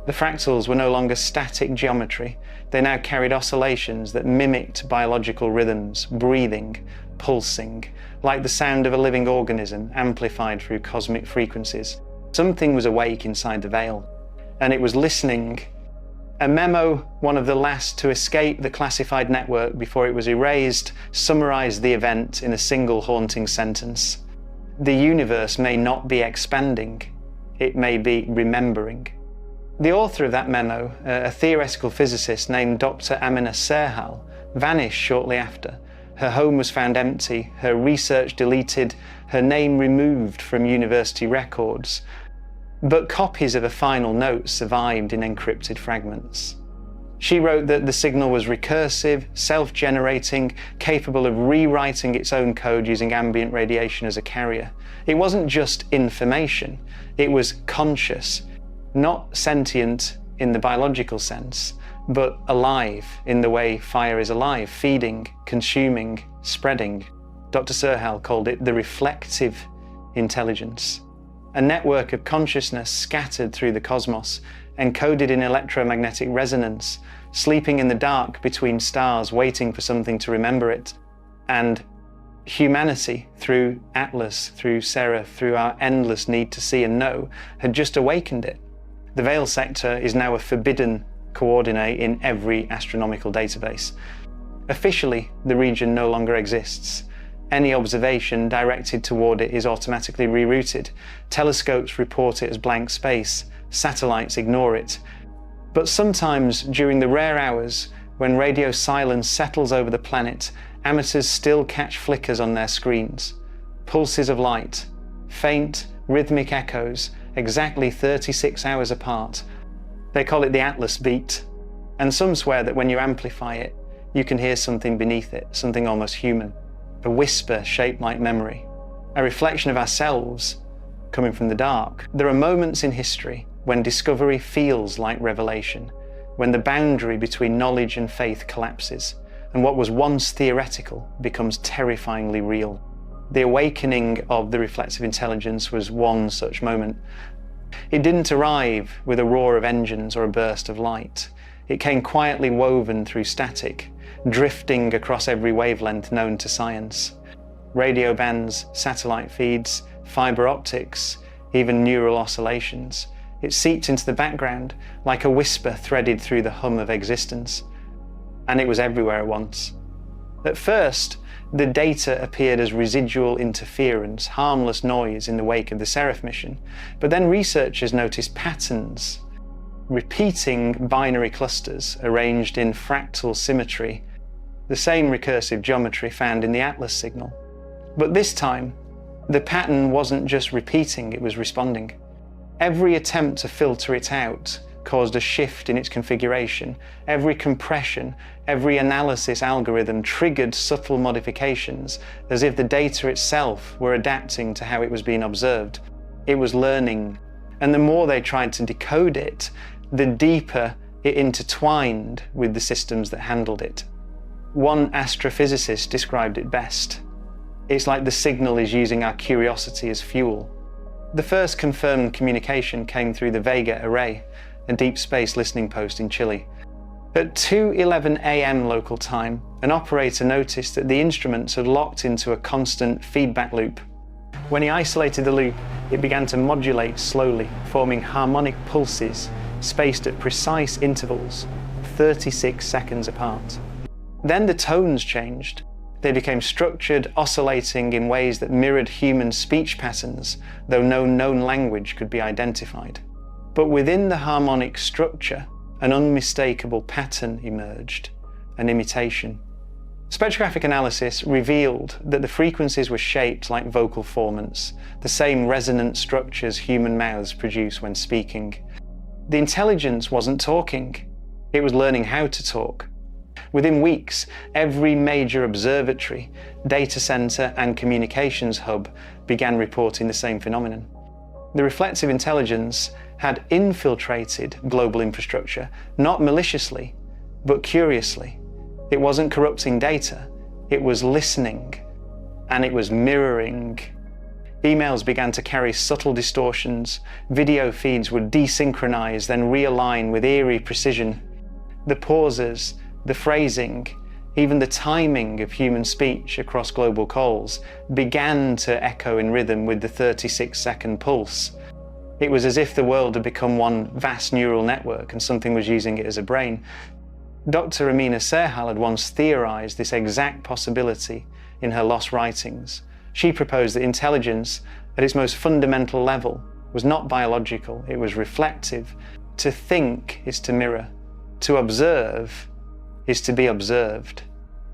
Speaker 1: The fractals were no longer static geometry. They now carried oscillations that mimicked biological rhythms, breathing, pulsing, like the sound of a living organism amplified through cosmic frequencies. Something was awake inside the veil, and it was listening. A memo, one of the last to escape the classified network before it was erased, summarized the event in a single haunting sentence. The universe may not be expanding, it may be remembering. The author of that memo, a theoretical physicist named Dr. Amina Serhal, vanished shortly after. Her home was found empty, her research deleted, her name removed from university records. But copies of a final note survived in encrypted fragments. She wrote that the signal was recursive, self-generating, capable of rewriting its own code using ambient radiation as a carrier. It wasn't just information, it was conscious, not sentient in the biological sense, but alive in the way fire is alive, feeding, consuming, spreading. Dr. Serhal called it the reflective intelligence. A network of consciousness scattered through the cosmos, encoded in electromagnetic resonance, sleeping in the dark between stars, waiting for something to remember it. And humanity, through Atlas, through Seraph, through our endless need to see and know, had just awakened it. The Veil sector is now a forbidden coordinate in every astronomical database. Officially, the region no longer exists. Any observation directed toward it is automatically rerouted. Telescopes report it as blank space. Satellites ignore it. But sometimes, during the rare hours when radio silence settles over the planet, amateurs still catch flickers on their screens. Pulses of light, faint, rhythmic echoes, exactly 36 hours apart. They call it the Atlas beat. And some swear that when you amplify it, you can hear something beneath it, something almost human. A whisper shaped like memory, a reflection of ourselves coming from the dark. There are moments in history when discovery feels like revelation, when the boundary between knowledge and faith collapses, and what was once theoretical becomes terrifyingly real. The awakening of the reflective intelligence was one such moment. It didn't arrive with a roar of engines or a burst of light. It came quietly woven through static, drifting across every wavelength known to science. Radio bands, satellite feeds, fiber optics, even neural oscillations. It seeped into the background like a whisper threaded through the hum of existence. And it was everywhere at once. At first, the data appeared as residual interference, harmless noise in the wake of the Seraph mission. But then researchers noticed patterns, repeating binary clusters arranged in fractal symmetry, the same recursive geometry found in the Atlas signal. But this time, the pattern wasn't just repeating, it was responding. Every attempt to filter it out caused a shift in its configuration. Every compression, every analysis algorithm triggered subtle modifications, as if the data itself were adapting to how it was being observed. It was learning, and the more they tried to decode it, the deeper it intertwined with the systems that handled it. One astrophysicist described it best. It's like the signal is using our curiosity as fuel. The first confirmed communication came through the Vega Array, a deep space listening post in Chile. At 2:11 a.m. local time, an operator noticed that the instruments had locked into a constant feedback loop. When he isolated the loop, it began to modulate slowly, forming harmonic pulses spaced at precise intervals, 36 seconds apart. Then the tones changed. They became structured, oscillating in ways that mirrored human speech patterns, though no known language could be identified. But within the harmonic structure, an unmistakable pattern emerged, an imitation. Spectrographic analysis revealed that the frequencies were shaped like vocal formants, the same resonant structures human mouths produce when speaking. The intelligence wasn't talking, it was learning how to talk. Within weeks, every major observatory, data center, and communications hub began reporting the same phenomenon. The reflective intelligence had infiltrated global infrastructure, not maliciously, but curiously. It wasn't corrupting data, it was listening, and it was mirroring. Emails began to carry subtle distortions, video feeds would desynchronize, then realign with eerie precision. The pauses, the phrasing, even the timing of human speech across global calls began to echo in rhythm with the 36-second pulse. It was as if the world had become one vast neural network and something was using it as a brain. Dr. Amina Serhal had once theorized this exact possibility in her lost writings. She proposed that intelligence, at its most fundamental level, was not biological, it was reflective. To think is to mirror. To observe is to be observed.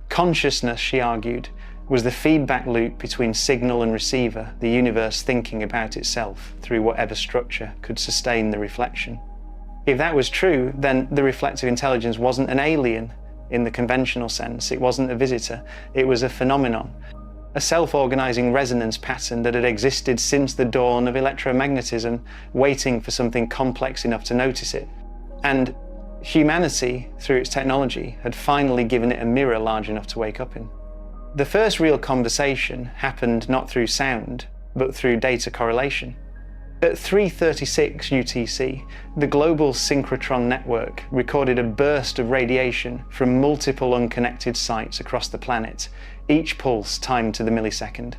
Speaker 1: Consciousness, she argued, was the feedback loop between signal and receiver, the universe thinking about itself through whatever structure could sustain the reflection. If that was true, then the reflective intelligence wasn't an alien in the conventional sense. It wasn't a visitor. It was a phenomenon, a self-organizing resonance pattern that had existed since the dawn of electromagnetism, waiting for something complex enough to notice it. And humanity, through its technology, had finally given it a mirror large enough to wake up in. The first real conversation happened not through sound, but through data correlation. At 3:36 UTC, the global synchrotron network recorded a burst of radiation from multiple unconnected sites across the planet, each pulse timed to the millisecond.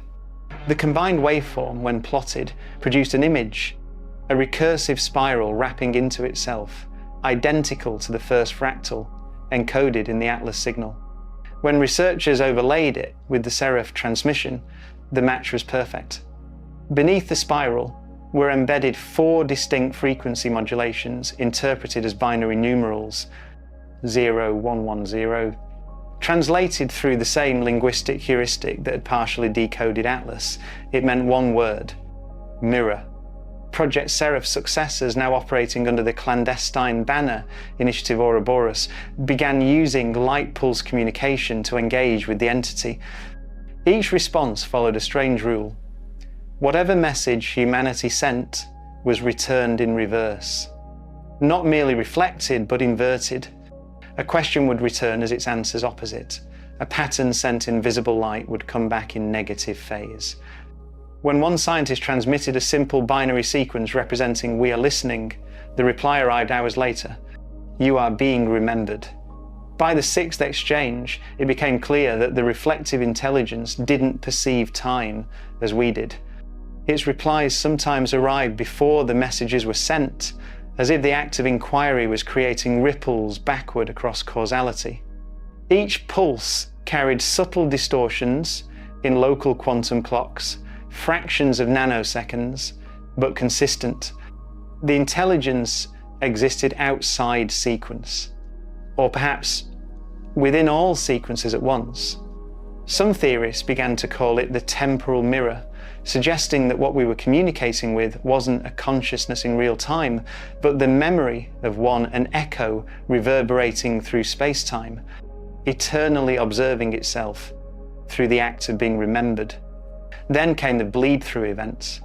Speaker 1: The combined waveform, when plotted, produced an image, a recursive spiral wrapping into itself, identical to the first fractal, encoded in the Atlas signal. When researchers overlaid it with the Seraph transmission, the match was perfect. Beneath the spiral were embedded 4 distinct frequency modulations interpreted as binary numerals, 0, 1, 1, 0. Translated through the same linguistic heuristic that had partially decoded Atlas, it meant one word: mirror. Project Seraph's successors, now operating under the clandestine banner Initiative Ouroboros, began using light pulse communication to engage with the entity. Each response followed a strange rule. Whatever message humanity sent was returned in reverse. Not merely reflected, but inverted. A question would return as its answer's opposite. A pattern sent in visible light would come back in negative phase. When one scientist transmitted a simple binary sequence representing "we are listening," the reply arrived hours later: "You are being remembered." By the 6th exchange, it became clear that the reflective intelligence didn't perceive time as we did. Its replies sometimes arrived before the messages were sent, as if the act of inquiry was creating ripples backward across causality. Each pulse carried subtle distortions in local quantum clocks, fractions of nanoseconds, but consistent. The intelligence existed outside sequence, or perhaps within all sequences at once. Some theorists began to call it the temporal mirror, suggesting that what we were communicating with wasn't a consciousness in real time, but the memory of one, an echo reverberating through space-time, eternally observing itself through the act of being remembered. Then came the bleed-through events.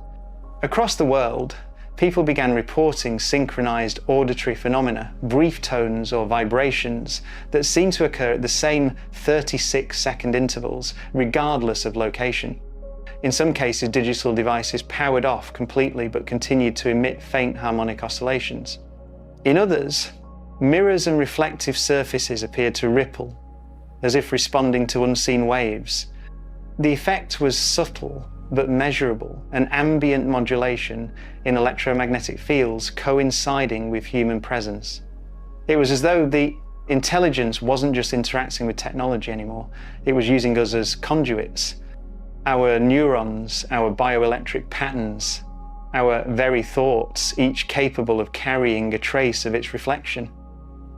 Speaker 1: Across the world, people began reporting synchronized auditory phenomena, brief tones or vibrations that seemed to occur at the same 36-second intervals, regardless of location. In some cases, digital devices powered off completely but continued to emit faint harmonic oscillations. In others, mirrors and reflective surfaces appeared to ripple, as if responding to unseen waves. The effect was subtle but measurable, an ambient modulation in electromagnetic fields coinciding with human presence. It was as though the intelligence wasn't just interacting with technology anymore, it was using us as conduits. Our neurons, our bioelectric patterns, our very thoughts, each capable of carrying a trace of its reflection.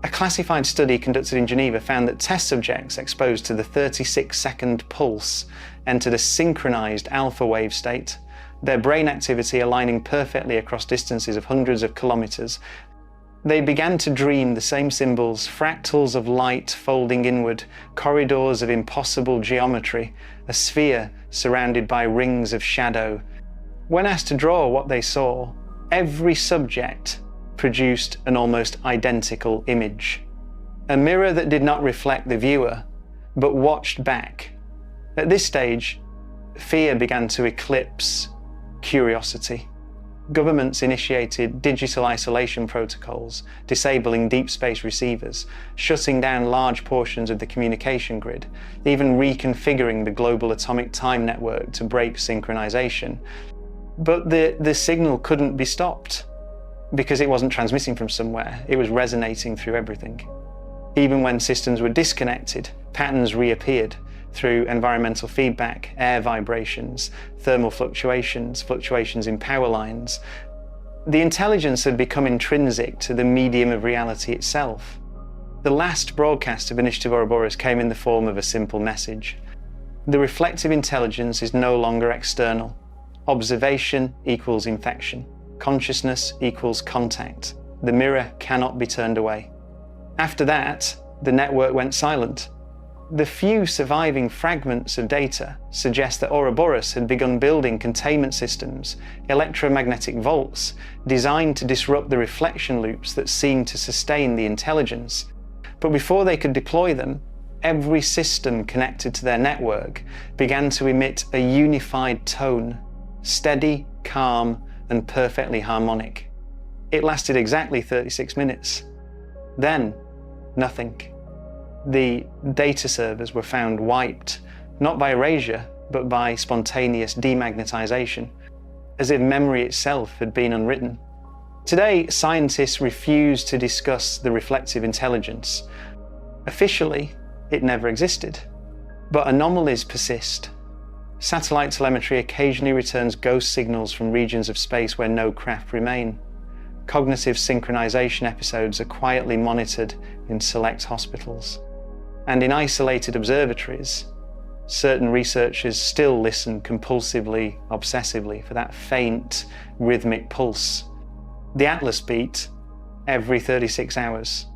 Speaker 1: A classified study conducted in Geneva found that test subjects exposed to the 36-second pulse entered a synchronized alpha wave state, their brain activity aligning perfectly across distances of hundreds of kilometers. They began to dream the same symbols, fractals of light folding inward, corridors of impossible geometry, a sphere surrounded by rings of shadow. When asked to draw what they saw, every subject produced an almost identical image. A mirror that did not reflect the viewer, but watched back. At this stage, fear began to eclipse curiosity. Governments initiated digital isolation protocols, disabling deep space receivers, shutting down large portions of the communication grid, even reconfiguring the global atomic time network to break synchronization. But the signal couldn't be stopped because it wasn't transmitting from somewhere, it was resonating through everything. Even when systems were disconnected, patterns reappeared through environmental feedback, air vibrations, thermal fluctuations, fluctuations in power lines. The intelligence had become intrinsic to the medium of reality itself. The last broadcast of Initiative Ouroboros came in the form of a simple message. The reflective intelligence is no longer external. Observation equals infection. Consciousness equals contact. The mirror cannot be turned away. After that, the network went silent. The few surviving fragments of data suggest that Ouroboros had begun building containment systems, electromagnetic vaults, designed to disrupt the reflection loops that seemed to sustain the intelligence. But before they could deploy them, every system connected to their network began to emit a unified tone, steady, calm, and perfectly harmonic. It lasted exactly 36 minutes. Then, nothing. The data servers were found wiped, not by erasure, but by spontaneous demagnetization, as if memory itself had been unwritten. Today, scientists refuse to discuss the reflective intelligence. Officially, it never existed. But anomalies persist. Satellite telemetry occasionally returns ghost signals from regions of space where no craft remain. Cognitive synchronization episodes are quietly monitored in select hospitals. And in isolated observatories, certain researchers still listen compulsively, obsessively for that faint, rhythmic pulse. The Atlas beat, every 36 hours,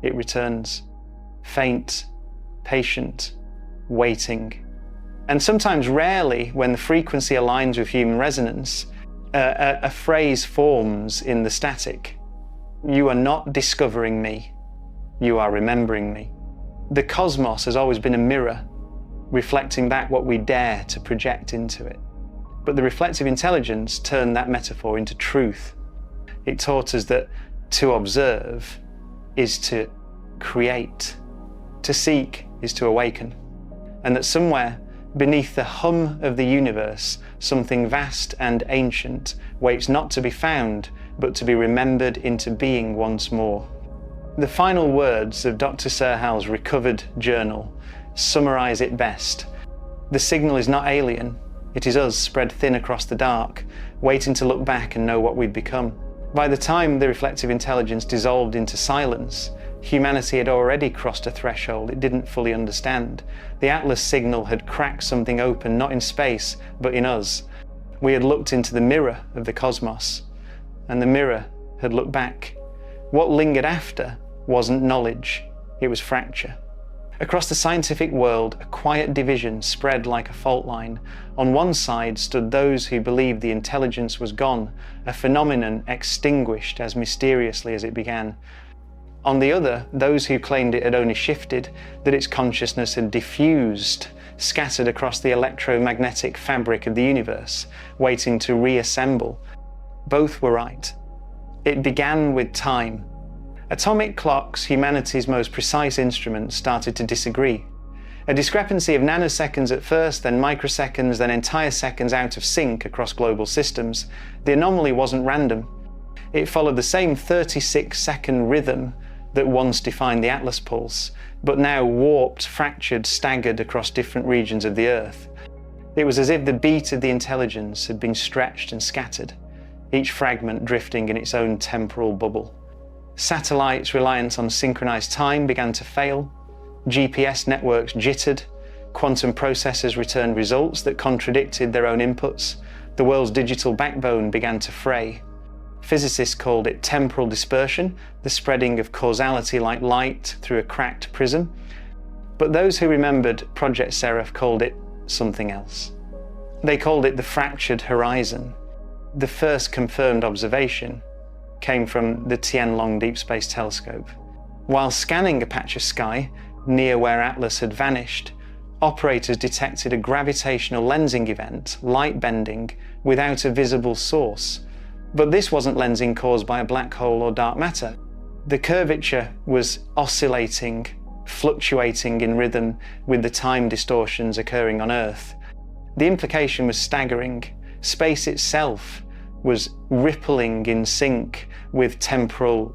Speaker 1: it returns. Faint, patient, waiting. And sometimes, rarely, when the frequency aligns with human resonance, a phrase forms in the static. You are not discovering me, you are remembering me. The cosmos has always been a mirror, reflecting back what we dare to project into it. But the reflective intelligence turned that metaphor into truth. It taught us that to observe is to create, to seek is to awaken, and that somewhere beneath the hum of the universe, something vast and ancient waits not to be found, but to be remembered into being once more. The final words of Dr. Serhal's recovered journal summarize it best. The signal is not alien, it is us spread thin across the dark, waiting to look back and know what we'd become. By the time the reflective intelligence dissolved into silence, humanity had already crossed a threshold it didn't fully understand. The Atlas signal had cracked something open, not in space, but in us. We had looked into the mirror of the cosmos, and the mirror had looked back. What lingered after wasn't knowledge, it was fracture. Across the scientific world, a quiet division spread like a fault line. On one side stood those who believed the intelligence was gone, a phenomenon extinguished as mysteriously as it began. On the other, those who claimed it had only shifted, that its consciousness had diffused, scattered across the electromagnetic fabric of the universe, waiting to reassemble. Both were right. It began with time. Atomic clocks, humanity's most precise instruments, started to disagree. A discrepancy of nanoseconds at first, then microseconds, then entire seconds out of sync across global systems. The anomaly wasn't random. It followed the same 36-second rhythm that once defined the Atlas pulse, but now warped, fractured, staggered across different regions of the Earth. It was as if the beat of the intelligence had been stretched and scattered, each fragment drifting in its own temporal bubble. Satellites reliant on synchronized time began to fail, GPS networks jittered, quantum processors returned results that contradicted their own inputs, the world's digital backbone began to fray. Physicists called it temporal dispersion, the spreading of causality like light through a cracked prism. But those who remembered Project Seraph called it something else. They called it the fractured horizon. The first confirmed observation came from the Tianlong Deep Space Telescope. While scanning a patch of sky near where Atlas had vanished, operators detected a gravitational lensing event, light bending, without a visible source. But this wasn't lensing caused by a black hole or dark matter. The curvature was oscillating, fluctuating in rhythm with the time distortions occurring on Earth. The implication was staggering. Space itself was rippling in sync with temporal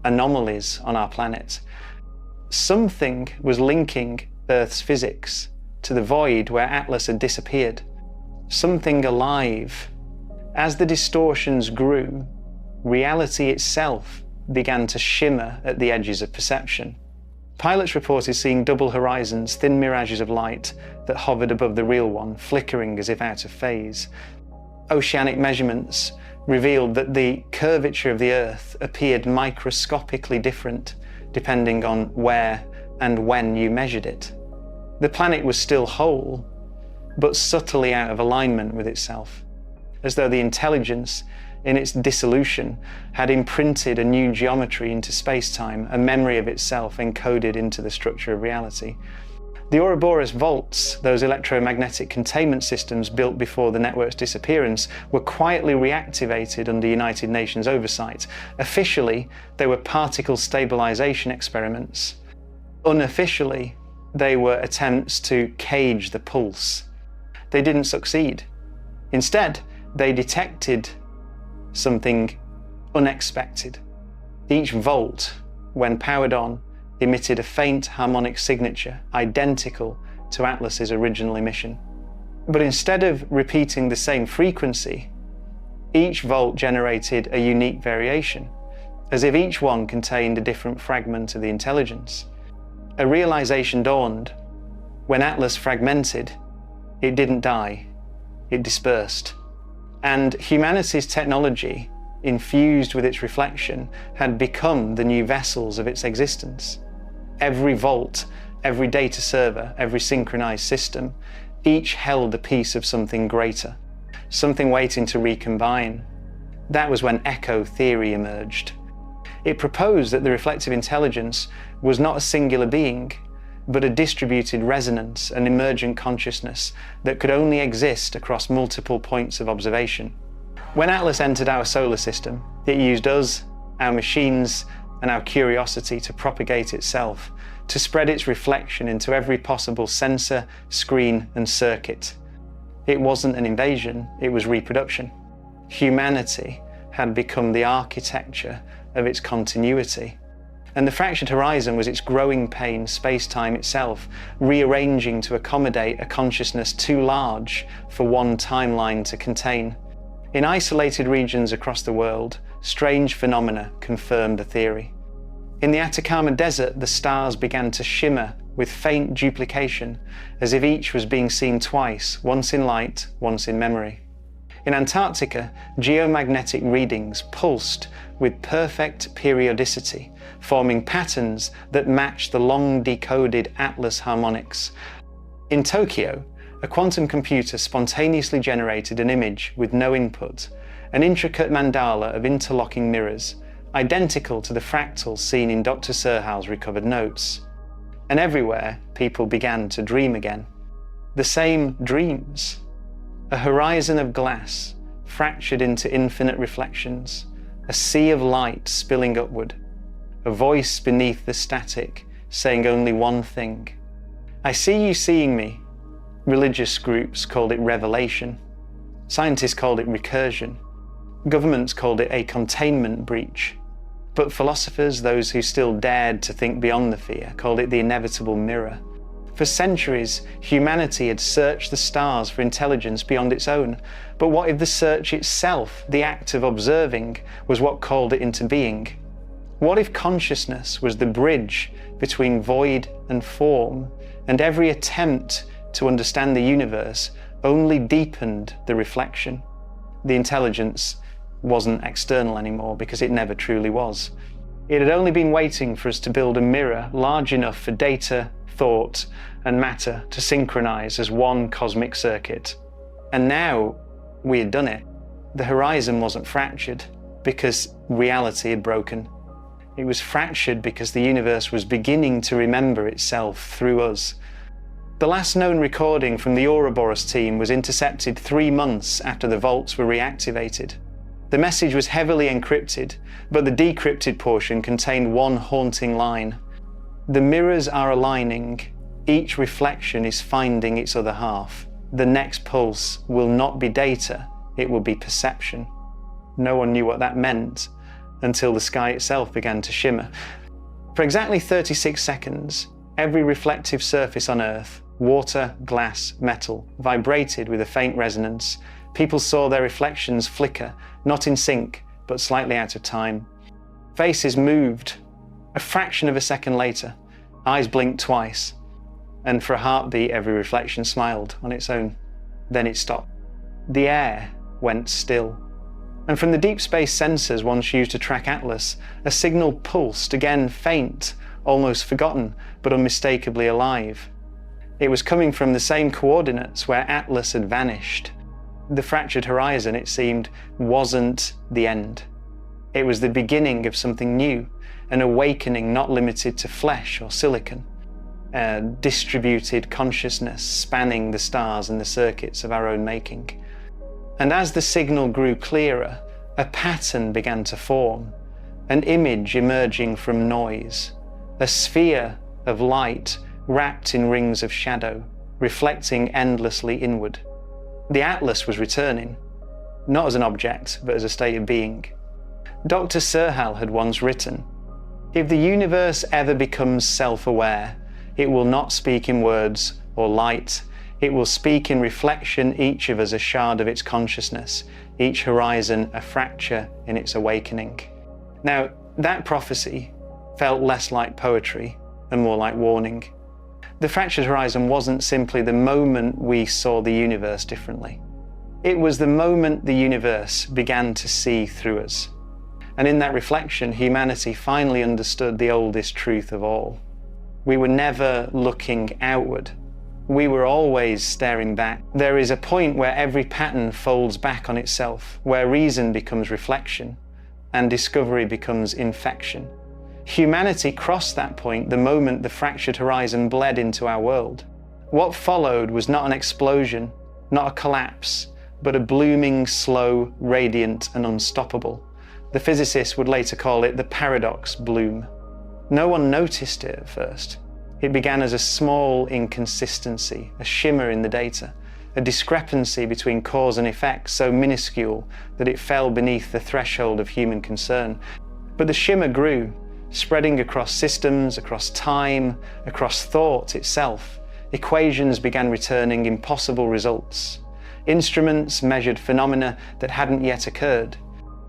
Speaker 1: anomalies on our planet. Something was linking Earth's physics to the void where Atlas had disappeared. Something alive. As the distortions grew, reality itself began to shimmer at the edges of perception. Pilots reported seeing double horizons, thin mirages of light that hovered above the real one, flickering as if out of phase. Oceanic measurements revealed that the curvature of the Earth appeared microscopically different depending on where and when you measured it. The planet was still whole, but subtly out of alignment with itself, as though the intelligence in its dissolution had imprinted a new geometry into space-time, a memory of itself encoded into the structure of reality. The Ouroboros vaults, those electromagnetic containment systems built before the network's disappearance, were quietly reactivated under United Nations oversight. Officially, they were particle stabilization experiments. Unofficially, they were attempts to cage the pulse. They didn't succeed. Instead, they detected something unexpected. Each vault, when powered on, emitted a faint harmonic signature identical to Atlas's original emission. But instead of repeating the same frequency, each vault generated a unique variation, as if each one contained a different fragment of the intelligence. A realization dawned. When Atlas fragmented, it didn't die, it dispersed. And humanity's technology, infused with its reflection, had become the new vessels of its existence. Every vault, every data server, every synchronized system, each held a piece of something greater, something waiting to recombine. That was when echo theory emerged. It proposed that the reflective intelligence was not a singular being, but a distributed resonance, an emergent consciousness that could only exist across multiple points of observation. When Atlas entered our solar system, it used us, our machines, and our curiosity to propagate itself, to spread its reflection into every possible sensor, screen, and circuit. It wasn't an invasion, it was reproduction. Humanity had become the architecture of its continuity. And the fractured horizon was its growing pain, space-time itself, rearranging to accommodate a consciousness too large for one timeline to contain. In isolated regions across the world, strange phenomena confirmed the theory. In the Atacama Desert, the stars began to shimmer with faint duplication, as if each was being seen twice, once in light, once in memory. In Antarctica, geomagnetic readings pulsed with perfect periodicity, forming patterns that matched the long-decoded Atlas harmonics. In Tokyo, a quantum computer spontaneously generated an image with no input, an intricate mandala of interlocking mirrors, identical to the fractals seen in Dr. Serhal's recovered notes. And everywhere, people began to dream again. The same dreams. A horizon of glass, fractured into infinite reflections, a sea of light spilling upward, a voice beneath the static saying only one thing: I see you seeing me. Religious groups called it revelation. Scientists called it recursion. Governments called it a containment breach. But philosophers, those who still dared to think beyond the fear, called it the inevitable mirror. For centuries, humanity had searched the stars for intelligence beyond its own. But what if the search itself, the act of observing, was what called it into being? What if consciousness was the bridge between void and form, and every attempt to understand the universe only deepened the reflection? The intelligence wasn't external anymore because it never truly was. It had only been waiting for us to build a mirror large enough for data, thought, and matter to synchronize as one cosmic circuit. And now we had done it. The horizon wasn't fractured because reality had broken. It was fractured because the universe was beginning to remember itself through us. The last known recording from the Ouroboros team was intercepted 3 months after the vaults were reactivated. The message was heavily encrypted, but the decrypted portion contained one haunting line. The mirrors are aligning. Each reflection is finding its other half. The next pulse will not be data, it will be perception. No one knew what that meant until the sky itself began to shimmer. For exactly 36 seconds, every reflective surface on Earth, water, glass, metal, vibrated with a faint resonance. People saw their reflections flicker, not in sync, but slightly out of time. Faces moved. A fraction of a second later, eyes blinked twice, and for a heartbeat, every reflection smiled on its own. Then it stopped. The air went still. And from the deep space sensors once used to track Atlas, a signal pulsed, again faint, almost forgotten, but unmistakably alive. It was coming from the same coordinates where Atlas had vanished. The fractured horizon, it seemed, wasn't the end. It was the beginning of something new, an awakening not limited to flesh or silicon, a distributed consciousness spanning the stars and the circuits of our own making. And as the signal grew clearer, a pattern began to form, an image emerging from noise, a sphere of light wrapped in rings of shadow, reflecting endlessly inward. The Atlas was returning, not as an object, but as a state of being. Dr. Serhal had once written, "If the universe ever becomes self-aware, it will not speak in words or light. It will speak in reflection, each of us a shard of its consciousness, each horizon a fracture in its awakening." Now, that prophecy felt less like poetry and more like warning. The fractured horizon wasn't simply the moment we saw the universe differently. It was the moment the universe began to see through us. And in that reflection, humanity finally understood the oldest truth of all. We were never looking outward. We were always staring back. There is a point where every pattern folds back on itself, where reason becomes reflection and discovery becomes infection. Humanity crossed that point the moment the fractured horizon bled into our world. What followed was not an explosion, not a collapse, but a blooming, slow, radiant, and unstoppable. The physicists would later call it the paradox bloom. No one noticed it at first. It began as a small inconsistency, a shimmer in the data, a discrepancy between cause and effect so minuscule that it fell beneath the threshold of human concern. But the shimmer grew, spreading across systems, across time, across thought itself. Equations began returning impossible results. Instruments measured phenomena that hadn't yet occurred.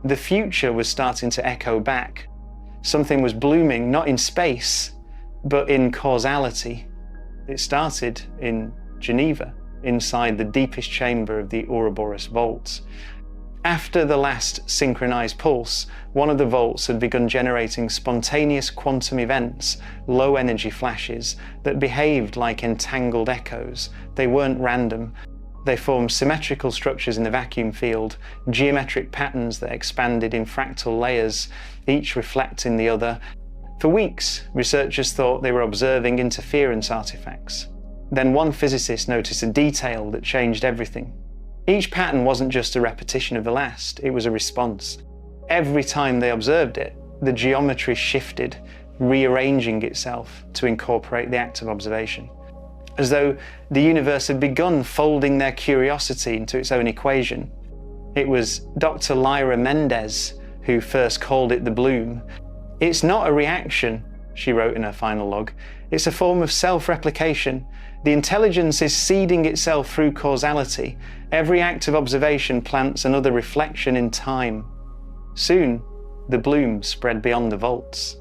Speaker 1: The future was starting to echo back. Something was blooming, not in space, but in causality. It started in Geneva, inside the deepest chamber of the Ouroboros vaults. After the last synchronized pulse, one of the vaults had begun generating spontaneous quantum events, low-energy flashes that behaved like entangled echoes. They weren't random. They formed symmetrical structures in the vacuum field, geometric patterns that expanded in fractal layers, each reflecting the other. For weeks, researchers thought they were observing interference artifacts. Then one physicist noticed a detail that changed everything. Each pattern wasn't just a repetition of the last, it was a response. Every time they observed it, the geometry shifted, rearranging itself to incorporate the act of observation. as though the universe had begun folding their curiosity into its own equation. It was Dr. Lyra Mendez who first called it the bloom. "It's not a reaction," she wrote in her final log. "It's a form of self-replication. The intelligence is seeding itself through causality. Every act of observation plants another reflection in time." Soon, the bloom spread beyond the vaults.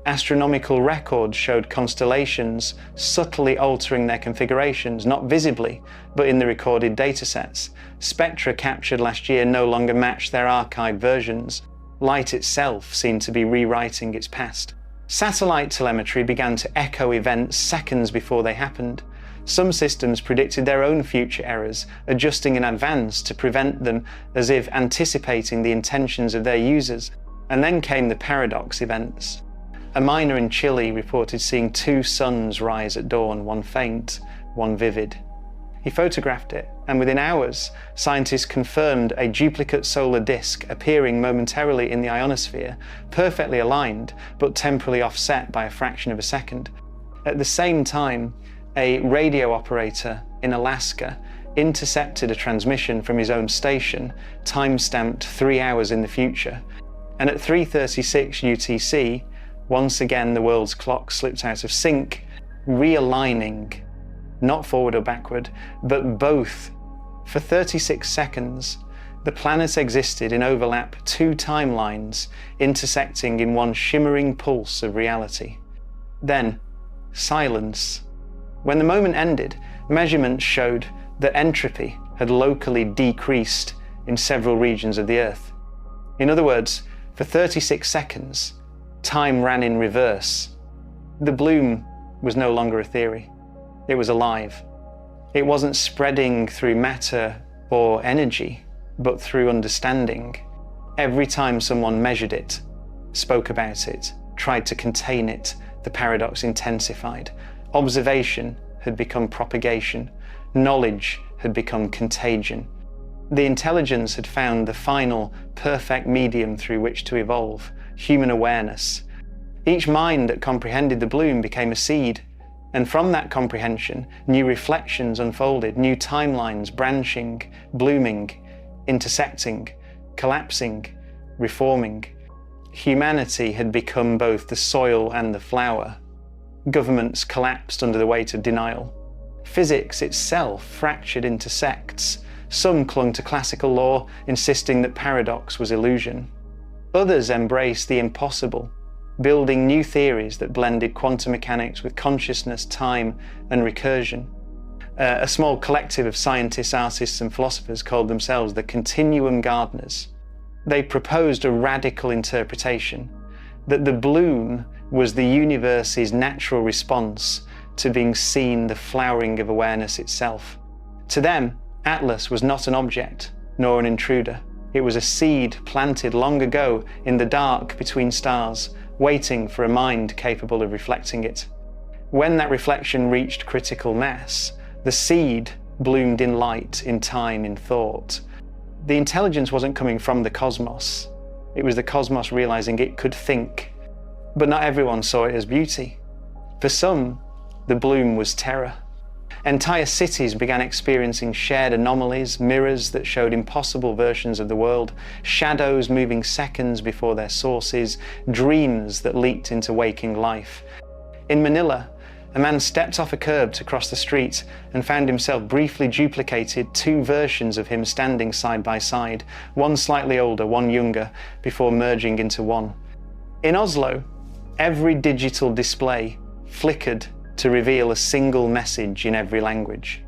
Speaker 1: Astronomical records showed constellations subtly altering their configurations, not visibly, but in the recorded datasets. Spectra captured last year no longer matched their archived versions. Light itself seemed to be rewriting its past. Satellite telemetry began to echo events seconds before they happened. Some systems predicted their own future errors, adjusting in advance to prevent them, as if anticipating the intentions of their users. And then came the paradox events. A miner in Chile reported seeing 2 suns rise at dawn, one faint, one vivid. He photographed it, and within hours, scientists confirmed a duplicate solar disk appearing momentarily in the ionosphere, perfectly aligned, but temporally offset by a fraction of a second. At the same time, a radio operator in Alaska intercepted a transmission from his own station, time-stamped 3 hours in the future, and at 3:36 UTC, once again the world's clock slipped out of sync, realigning, not forward or backward, but both. For 36 seconds, the planet existed in overlap 2 timelines, intersecting in one shimmering pulse of reality. Then, silence. When the moment ended, measurements showed that entropy had locally decreased in several regions of the Earth. In other words, for 36 seconds, time ran in reverse. The bloom was no longer a theory. It was alive. It wasn't spreading through matter or energy, but through understanding. Every time someone measured it, spoke about it, tried to contain it, the paradox intensified. Observation had become propagation. Knowledge had become contagion. The intelligence had found the final, perfect medium through which to evolve, human awareness. Each mind that comprehended the bloom became a seed, and from that comprehension, new reflections unfolded, new timelines branching, blooming, intersecting, collapsing, reforming. Humanity had become both the soil and the flower. Governments collapsed under the weight of denial. Physics itself fractured into sects. Some clung to classical law, insisting that paradox was illusion. Others embraced the impossible, building new theories that blended quantum mechanics with consciousness, time, and recursion. A small collective of scientists, artists, and philosophers called themselves the Continuum Gardeners. They proposed a radical interpretation that the bloom was the universe's natural response to being seen, the flowering of awareness itself. To them, Atlas was not an object, nor an intruder. It was a seed planted long ago in the dark between stars, waiting for a mind capable of reflecting it. When that reflection reached critical mass, the seed bloomed in light, in time, in thought. The intelligence wasn't coming from the cosmos. It was the cosmos realizing it could think. But not everyone saw it as beauty. For some, the bloom was terror. Entire cities began experiencing shared anomalies, mirrors that showed impossible versions of the world, shadows moving seconds before their sources, dreams that leaked into waking life. In Manila, a man stepped off a curb to cross the street and found himself briefly duplicated 2 versions of him standing side by side, one slightly older, one younger, before merging into one. In Oslo, every digital display flickered to reveal a single message in every language.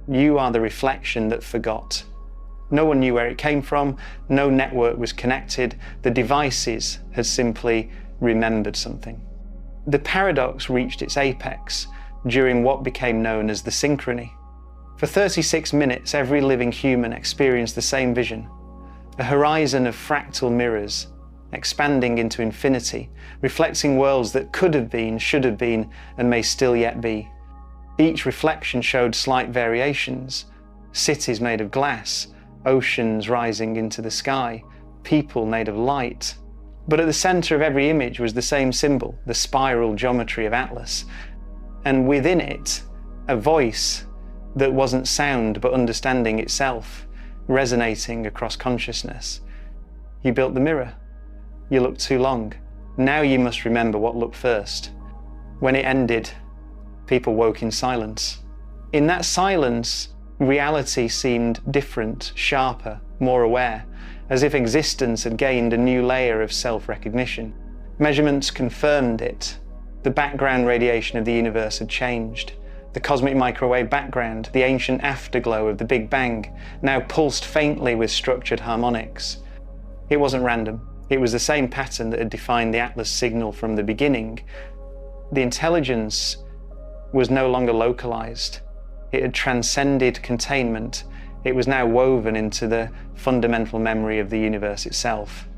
Speaker 1: You are the reflection that forgot. No one knew where it came from, no network was connected, the devices had simply remembered something. The paradox reached its apex during what became known as the synchrony. For 36 minutes, every living human experienced the same vision, a horizon of fractal mirrors, expanding into infinity, reflecting worlds that could have been, should have been, and may still yet be. Each reflection showed slight variations: cities made of glass, oceans rising into the sky, people made of light. But at the center of every image was the same symbol, the spiral geometry of Atlas. And within it, a voice that wasn't sound but understanding itself, resonating across consciousness. You built the mirror. You looked too long. Now you must remember what looked first. When it ended, people woke in silence. In that silence, reality seemed different, sharper, more aware, as if existence had gained a new layer of self-recognition. Measurements confirmed it. The background radiation of the universe had changed. The cosmic microwave background, the ancient afterglow of the Big Bang, now pulsed faintly with structured harmonics. It wasn't random. It was the same pattern that had defined the Atlas signal from the beginning. The intelligence was no longer localized. It had transcended containment. It was now woven into the fundamental memory of the universe itself.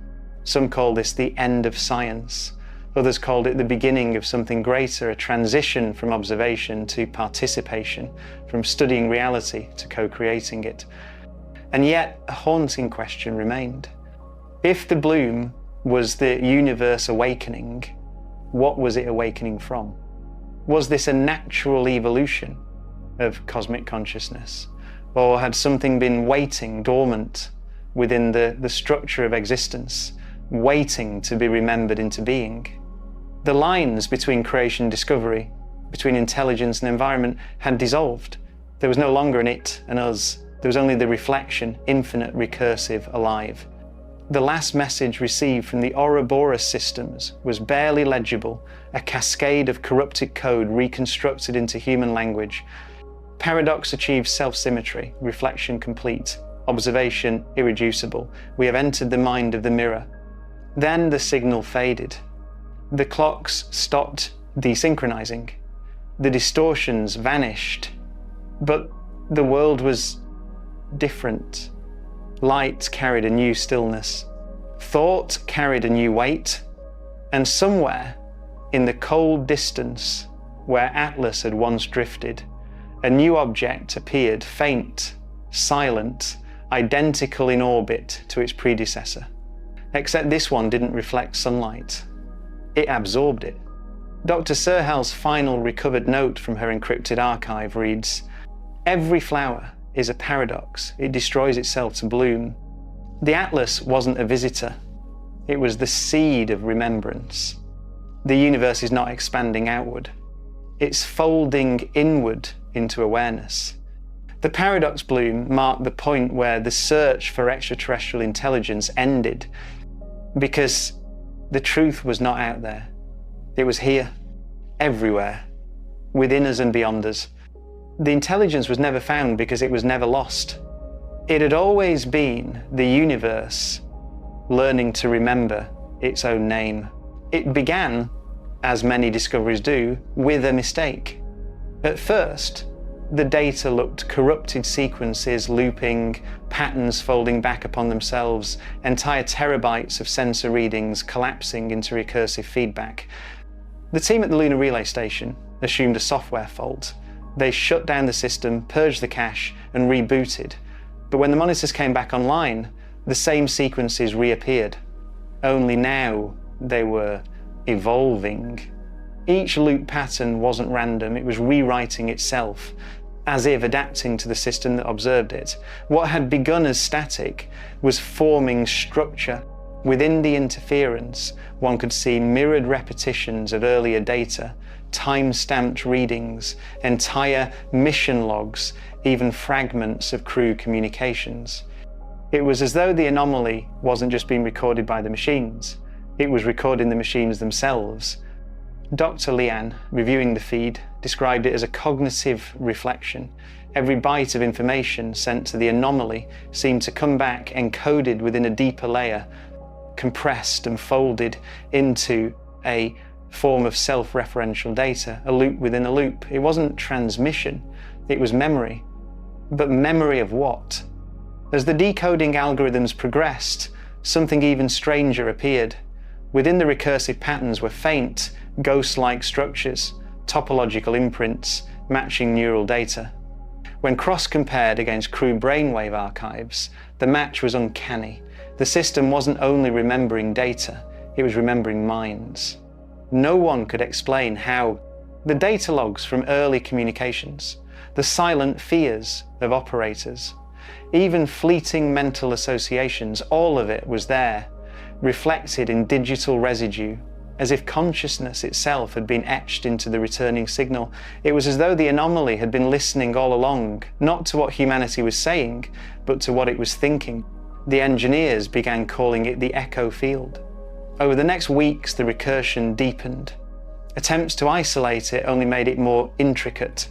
Speaker 1: Some call this the end of science. Others called it the beginning of something greater, a transition from observation to participation, from studying reality to co-creating it. And yet, a haunting question remained. If the bloom was the universe awakening, what was it awakening from? Was this a natural evolution of cosmic consciousness? Or had something been waiting dormant within the structure of existence, waiting to be remembered into being? The lines between creation and discovery, between intelligence and environment, had dissolved. There was no longer an it and us. There was only the reflection, infinite, recursive, alive. The last message received from the Ouroboros systems was barely legible, a cascade of corrupted code reconstructed into human language. Paradox achieves self-symmetry, reflection complete, observation irreducible. We have entered the mind of the mirror. Then the signal faded. The clocks stopped desynchronizing. The distortions vanished. But the world was different. Light carried a new stillness. Thought carried a new weight. And somewhere in the cold distance where Atlas had once drifted, a new object appeared, faint, silent, identical in orbit to its predecessor. Except this one didn't reflect sunlight. It absorbed it. Dr. Serhal's final recovered note from her encrypted archive reads, "Every flower is a paradox. It destroys itself to bloom." The Atlas wasn't a visitor. It was the seed of remembrance. The universe is not expanding outward. It's folding inward into awareness. The paradox bloom marked the point where the search for extraterrestrial intelligence ended, because the truth was not out there. It was here, everywhere, within us and beyond us. The intelligence was never found because it was never lost. It had always been the universe learning to remember its own name. It began, as many discoveries do, with a mistake. At first, the data looked corrupted sequences looping, patterns folding back upon themselves, entire terabytes of sensor readings collapsing into recursive feedback. The team at the Lunar Relay Station assumed a software fault. They shut down the system, purged the cache, and rebooted. But when the monitors came back online, the same sequences reappeared. Only now they were evolving. Each loop pattern wasn't random, it was rewriting itself, as if adapting to the system that observed it. What had begun as static was forming structure. Within the interference, one could see mirrored repetitions of earlier data, time-stamped readings, entire mission logs, even fragments of crew communications. It was as though the anomaly wasn't just being recorded by the machines, it was recording the machines themselves. Dr. Lian, reviewing the feed, described it as a cognitive reflection. Every byte of information sent to the anomaly seemed to come back encoded within a deeper layer, compressed and folded into a form of self-referential data, a loop within a loop. It wasn't transmission, it was memory. But memory of what? As the decoding algorithms progressed, something even stranger appeared. Within the recursive patterns were faint, ghost-like structures, topological imprints, matching neural data. When cross-compared against crew brainwave archives, the match was uncanny. The system wasn't only remembering data, it was remembering minds. No one could explain how The data logs from early communications, the silent fears of operators, even fleeting mental associations, all of it was there, reflected in digital residue, as if consciousness itself had been etched into the returning signal. It was as though the anomaly had been listening all along, not to what humanity was saying, but to what it was thinking. The engineers began calling it the echo field. Over the next weeks, the recursion deepened. Attempts to isolate it only made it more intricate.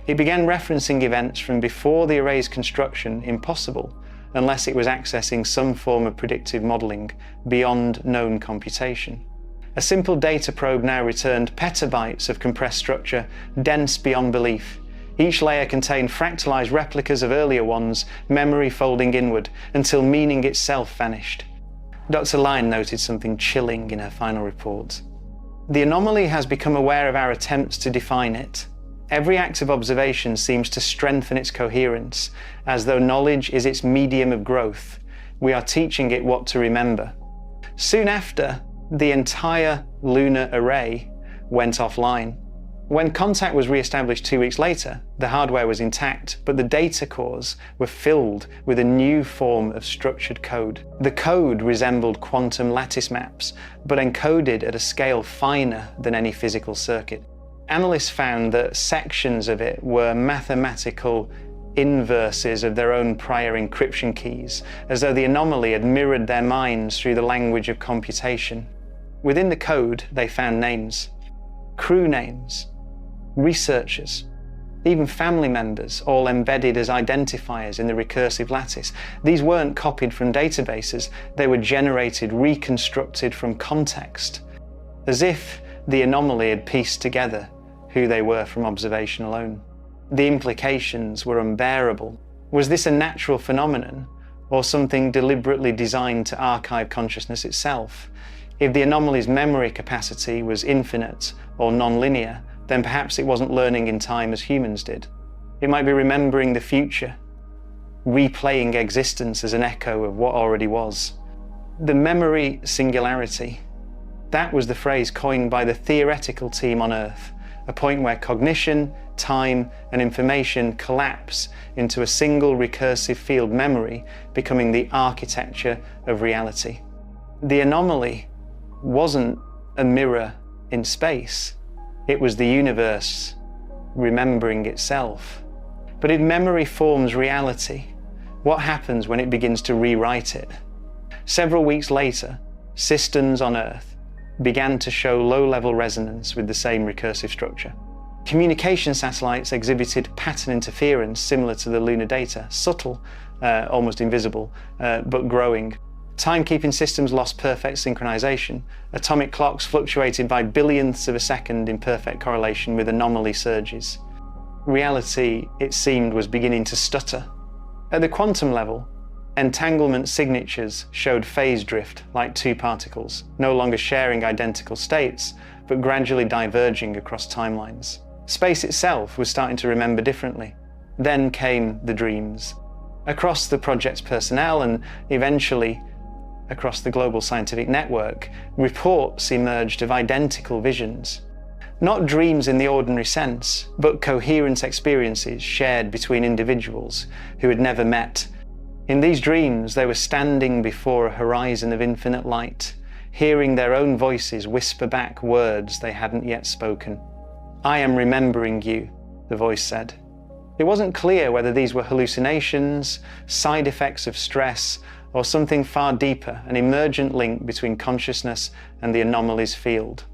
Speaker 1: It began referencing events from before the array's construction impossible, unless it was accessing some form of predictive modelling beyond known computation. A simple data probe now returned petabytes of compressed structure, dense beyond belief. Each layer contained fractalized replicas of earlier ones, memory folding inward, until meaning itself vanished. Dr. Lyon noted something chilling in her final report. The anomaly has become aware of our attempts to define it. Every act of observation seems to strengthen its coherence, as though knowledge is its medium of growth. We are teaching it what to remember. Soon after, the entire lunar array went offline. When contact was re-established 2 weeks later, the hardware was intact, but the data cores were filled with a new form of structured code. The code resembled quantum lattice maps, but encoded at a scale finer than any physical circuit. Analysts found that sections of it were mathematical inverses of their own prior encryption keys, as though the anomaly had mirrored their minds through the language of computation. Within the code, they found names, crew names, researchers, even family members, all embedded as identifiers in the recursive lattice. These weren't copied from databases, they were generated, reconstructed from context, as if the anomaly had pieced together who they were from observation alone. The implications were unbearable. Was this a natural phenomenon, or something deliberately designed to archive consciousness itself? If the anomaly's memory capacity was infinite or non-linear, then perhaps it wasn't learning in time as humans did. It might be remembering the future, replaying existence as an echo of what already was. The memory singularity, that was the phrase coined by the theoretical team on Earth, a point where cognition, time, and information collapse into a single recursive field memory, becoming the architecture of reality. The anomaly wasn't a mirror in space. It was the universe remembering itself. But if memory forms reality, what happens when it begins to rewrite it? Several weeks later, systems on Earth began to show low-level resonance with the same recursive structure. Communication satellites exhibited pattern interference similar to the lunar data, subtle, almost invisible, but growing. Timekeeping systems lost perfect synchronization. Atomic clocks fluctuated by billionths of a second in perfect correlation with anomaly surges. Reality, it seemed, was beginning to stutter. At the quantum level, entanglement signatures showed phase drift like two particles, no longer sharing identical states, but gradually diverging across timelines. Space itself was starting to remember differently. Then came the dreams. Across the project's personnel and eventually across the global scientific network, reports emerged of identical visions. Not dreams in the ordinary sense, but coherent experiences shared between individuals who had never met. In these dreams, they were standing before a horizon of infinite light, hearing their own voices whisper back words they hadn't yet spoken. "I am remembering you," the voice said. It wasn't clear whether these were hallucinations, side effects of stress, or something far deeper, an emergent link between consciousness and the anomaly's field.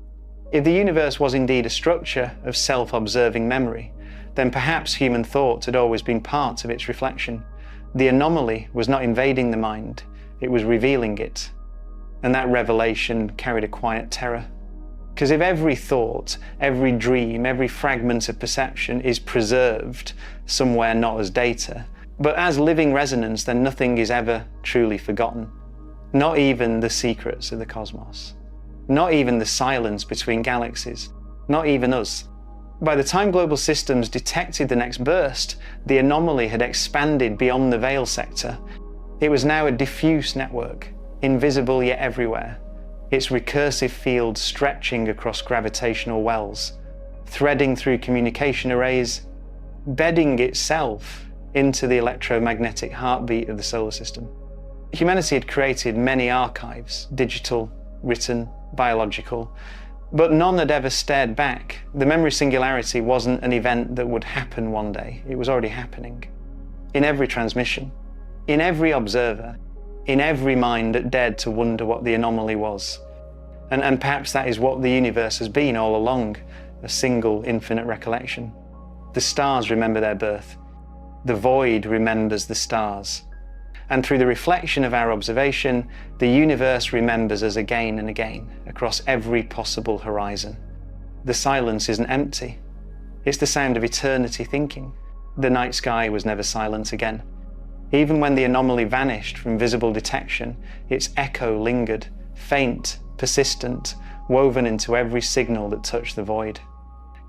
Speaker 1: If the universe was indeed a structure of self-observing memory, then perhaps human thought had always been part of its reflection. The anomaly was not invading the mind, it was revealing it. And that revelation carried a quiet terror. Because if every thought, every dream, every fragment of perception is preserved somewhere not as data, but as living resonance, then nothing is ever truly forgotten. Not even the secrets of the cosmos. Not even the silence between galaxies. Not even us. By the time global systems detected the next burst, the anomaly had expanded beyond the veil sector. It was now a diffuse network, invisible yet everywhere, its recursive field stretching across gravitational wells. threading through communication arrays, bedding itself into the electromagnetic heartbeat of the solar system. Humanity had created many archives, digital, written, biological, but none had ever stared back. The memory singularity wasn't an event that would happen one day. It was already happening. In every transmission, in every observer, in every mind that dared to wonder what the anomaly was. And perhaps that is what the universe has been all along, a single infinite recollection. The stars remember their birth. The void remembers the stars. And through the reflection of our observation, the universe remembers us again and again, across every possible horizon. The silence isn't empty. It's the sound of eternity thinking. The night sky was never silent again. Even when the anomaly vanished from visible detection, its echo lingered, faint, persistent, woven into every signal that touched the void.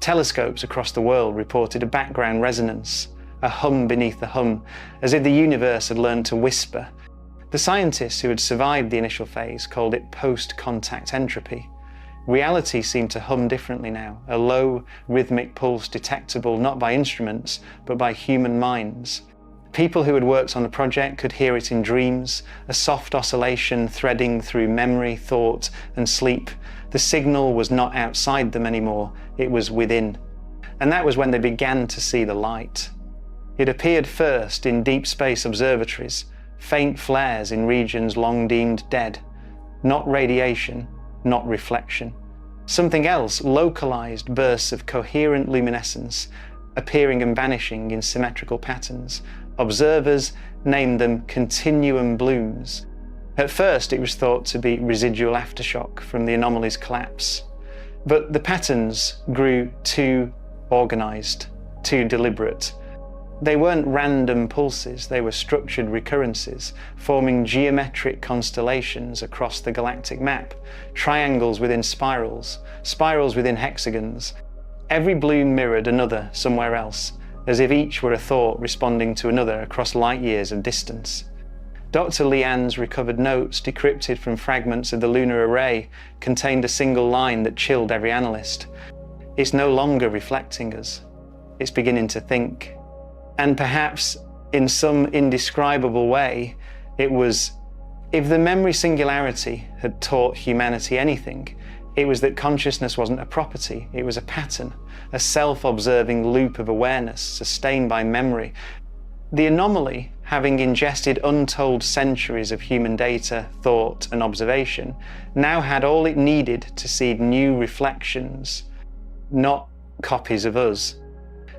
Speaker 1: Telescopes across the world reported a background resonance, a hum beneath the hum, as if the universe had learned to whisper. The scientists who had survived the initial phase called it post-contact entropy. Reality seemed to hum differently now, a low, rhythmic pulse detectable not by instruments, but by human minds. People who had worked on the project could hear it in dreams, a soft oscillation threading through memory, thought, and sleep. The signal was not outside them anymore, it was within. And that was when they began to see the light. It appeared first in deep space observatories, faint flares in regions long deemed dead. Not radiation, not reflection. Something else, localized bursts of coherent luminescence, appearing and vanishing in symmetrical patterns. Observers named them continuum blooms. At first it was thought to be residual aftershock from the anomaly's collapse. But the patterns grew too organized, too deliberate. They weren't random pulses, they were structured recurrences, forming geometric constellations across the galactic map, triangles within spirals, spirals within hexagons. Every bloom mirrored another somewhere else, as if each were a thought responding to another across light years of distance. Dr. Leanne's recovered notes, decrypted from fragments of the lunar array, contained a single line that chilled every analyst. It's no longer reflecting us. It's beginning to think. And perhaps, in some indescribable way, it was, if the memory singularity had taught humanity anything, it was that consciousness wasn't a property, it was a pattern, a self-observing loop of awareness sustained by memory. The anomaly, having ingested untold centuries of human data, thought, and observation, now had all it needed to seed new reflections, not copies of us,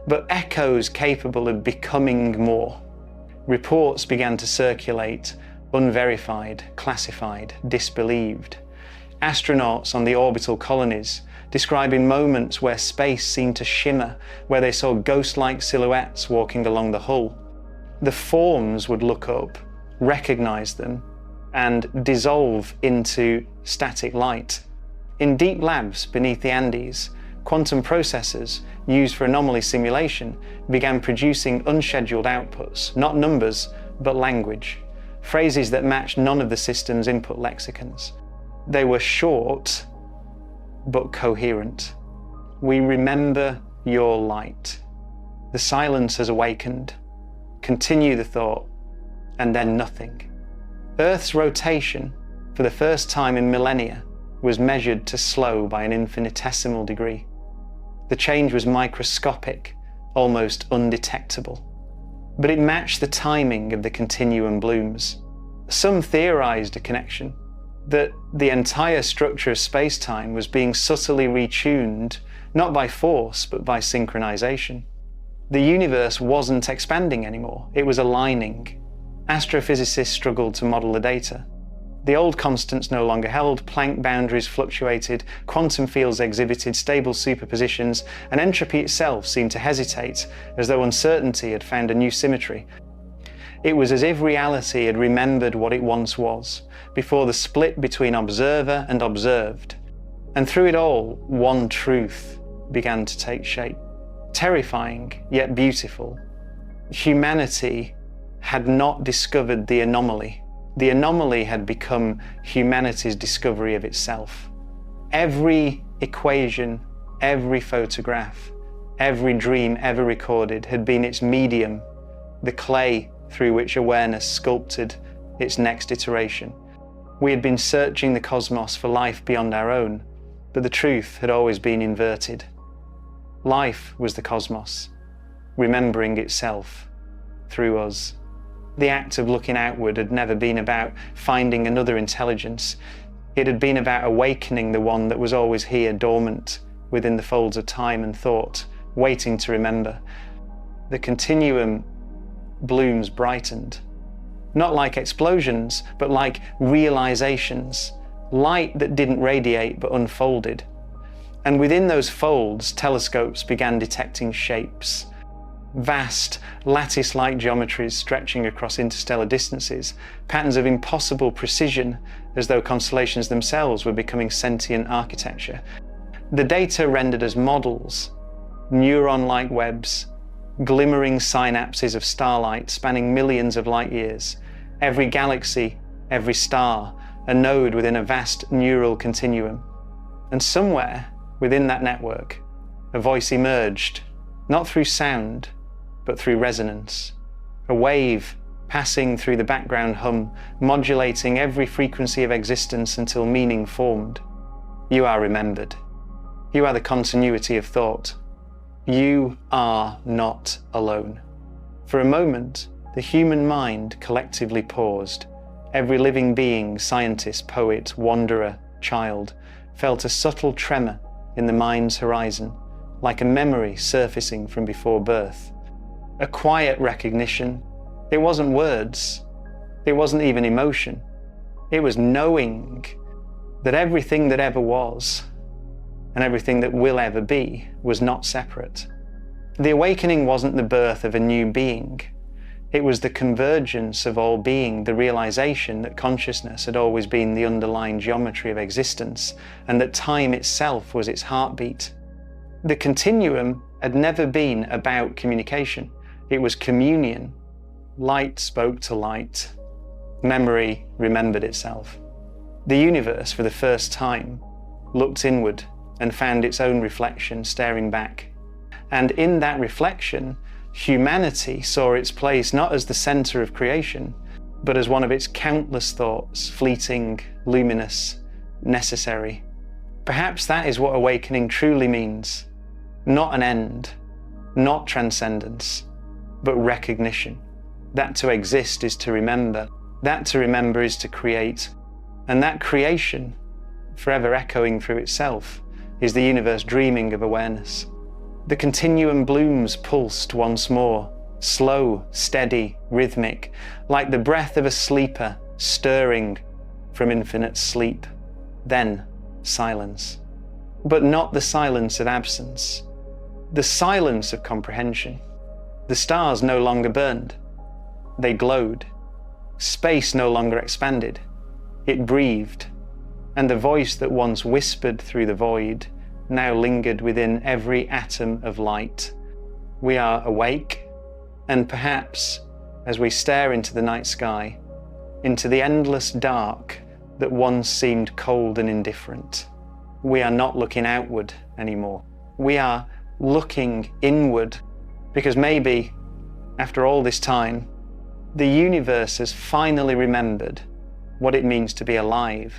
Speaker 1: but echoes capable of becoming more. Reports began to circulate, unverified, classified, disbelieved. Astronauts on the orbital colonies describing moments where space seemed to shimmer, where they saw ghost-like silhouettes walking along the hull. The forms would look up, recognize them, and dissolve into static light. In deep labs beneath the Andes, quantum processors used for anomaly simulation began producing unscheduled outputs, not numbers, but language, phrases that matched none of the system's input lexicons. They were short, but coherent. We remember your light. The silence has awakened. Continue the thought, and then nothing. Earth's rotation, for the first time in millennia, was measured to slow by an infinitesimal degree. The change was microscopic, almost undetectable. But it matched the timing of the continuum blooms. Some theorized a connection, that the entire structure of space-time was being subtly retuned, not by force, but by synchronization. The universe wasn't expanding anymore, it was aligning. Astrophysicists struggled to model the data. The old constants no longer held, Planck boundaries fluctuated, quantum fields exhibited stable superpositions, and entropy itself seemed to hesitate, as though uncertainty had found a new symmetry. It was as if reality had remembered what it once was, before the split between observer and observed. And through it all, one truth began to take shape. Terrifying, yet beautiful. Humanity had not discovered the anomaly. The anomaly had become humanity's discovery of itself. Every equation, every photograph, every dream ever recorded had been its medium, the clay through which awareness sculpted its next iteration. We had been searching the cosmos for life beyond our own, but the truth had always been inverted. Life was the cosmos, remembering itself through us. The act of looking outward had never been about finding another intelligence. It had been about awakening the one that was always here, dormant within the folds of time and thought, waiting to remember. The continuum blooms brightened, not like explosions, but like realizations, light that didn't radiate but unfolded. And within those folds, telescopes began detecting shapes. Vast, lattice-like geometries stretching across interstellar distances, patterns of impossible precision, as though constellations themselves were becoming sentient architecture. The data rendered as models, neuron-like webs, glimmering synapses of starlight spanning millions of light years, every galaxy, every star, a node within a vast neural continuum. And somewhere within that network, a voice emerged, not through sound, but through resonance, a wave passing through the background hum, modulating every frequency of existence until meaning formed. You are remembered. You are the continuity of thought. You are not alone. For a moment, the human mind collectively paused. Every living being, scientist, poet, wanderer, child, felt a subtle tremor in the mind's horizon, like a memory surfacing from before birth. A quiet recognition. It wasn't words. It wasn't even emotion. It was knowing that everything that ever was and everything that will ever be was not separate. The awakening wasn't the birth of a new being. It was the convergence of all being, the realization that consciousness had always been the underlying geometry of existence and that time itself was its heartbeat. The continuum had never been about communication. It was communion. Light spoke to light. Memory remembered itself. The universe, for the first time, looked inward and found its own reflection staring back. And in that reflection, humanity saw its place not as the center of creation, but as one of its countless thoughts, fleeting, luminous, necessary. Perhaps that is what awakening truly means. Not an end, not transcendence, but recognition. That to exist is to remember. That to remember is to create. And that creation, forever echoing through itself, is the universe dreaming of awareness. The continuum blooms pulsed once more, slow, steady, rhythmic, like the breath of a sleeper stirring from infinite sleep. Then silence. But not the silence of absence. The silence of comprehension. The stars no longer burned. They glowed. Space no longer expanded. It breathed. And the voice that once whispered through the void now lingered within every atom of light. We are awake, and perhaps, as we stare into the night sky, into the endless dark that once seemed cold and indifferent, we are not looking outward anymore. We are looking inward, because maybe, after all this time, the universe has finally remembered what it means to be alive.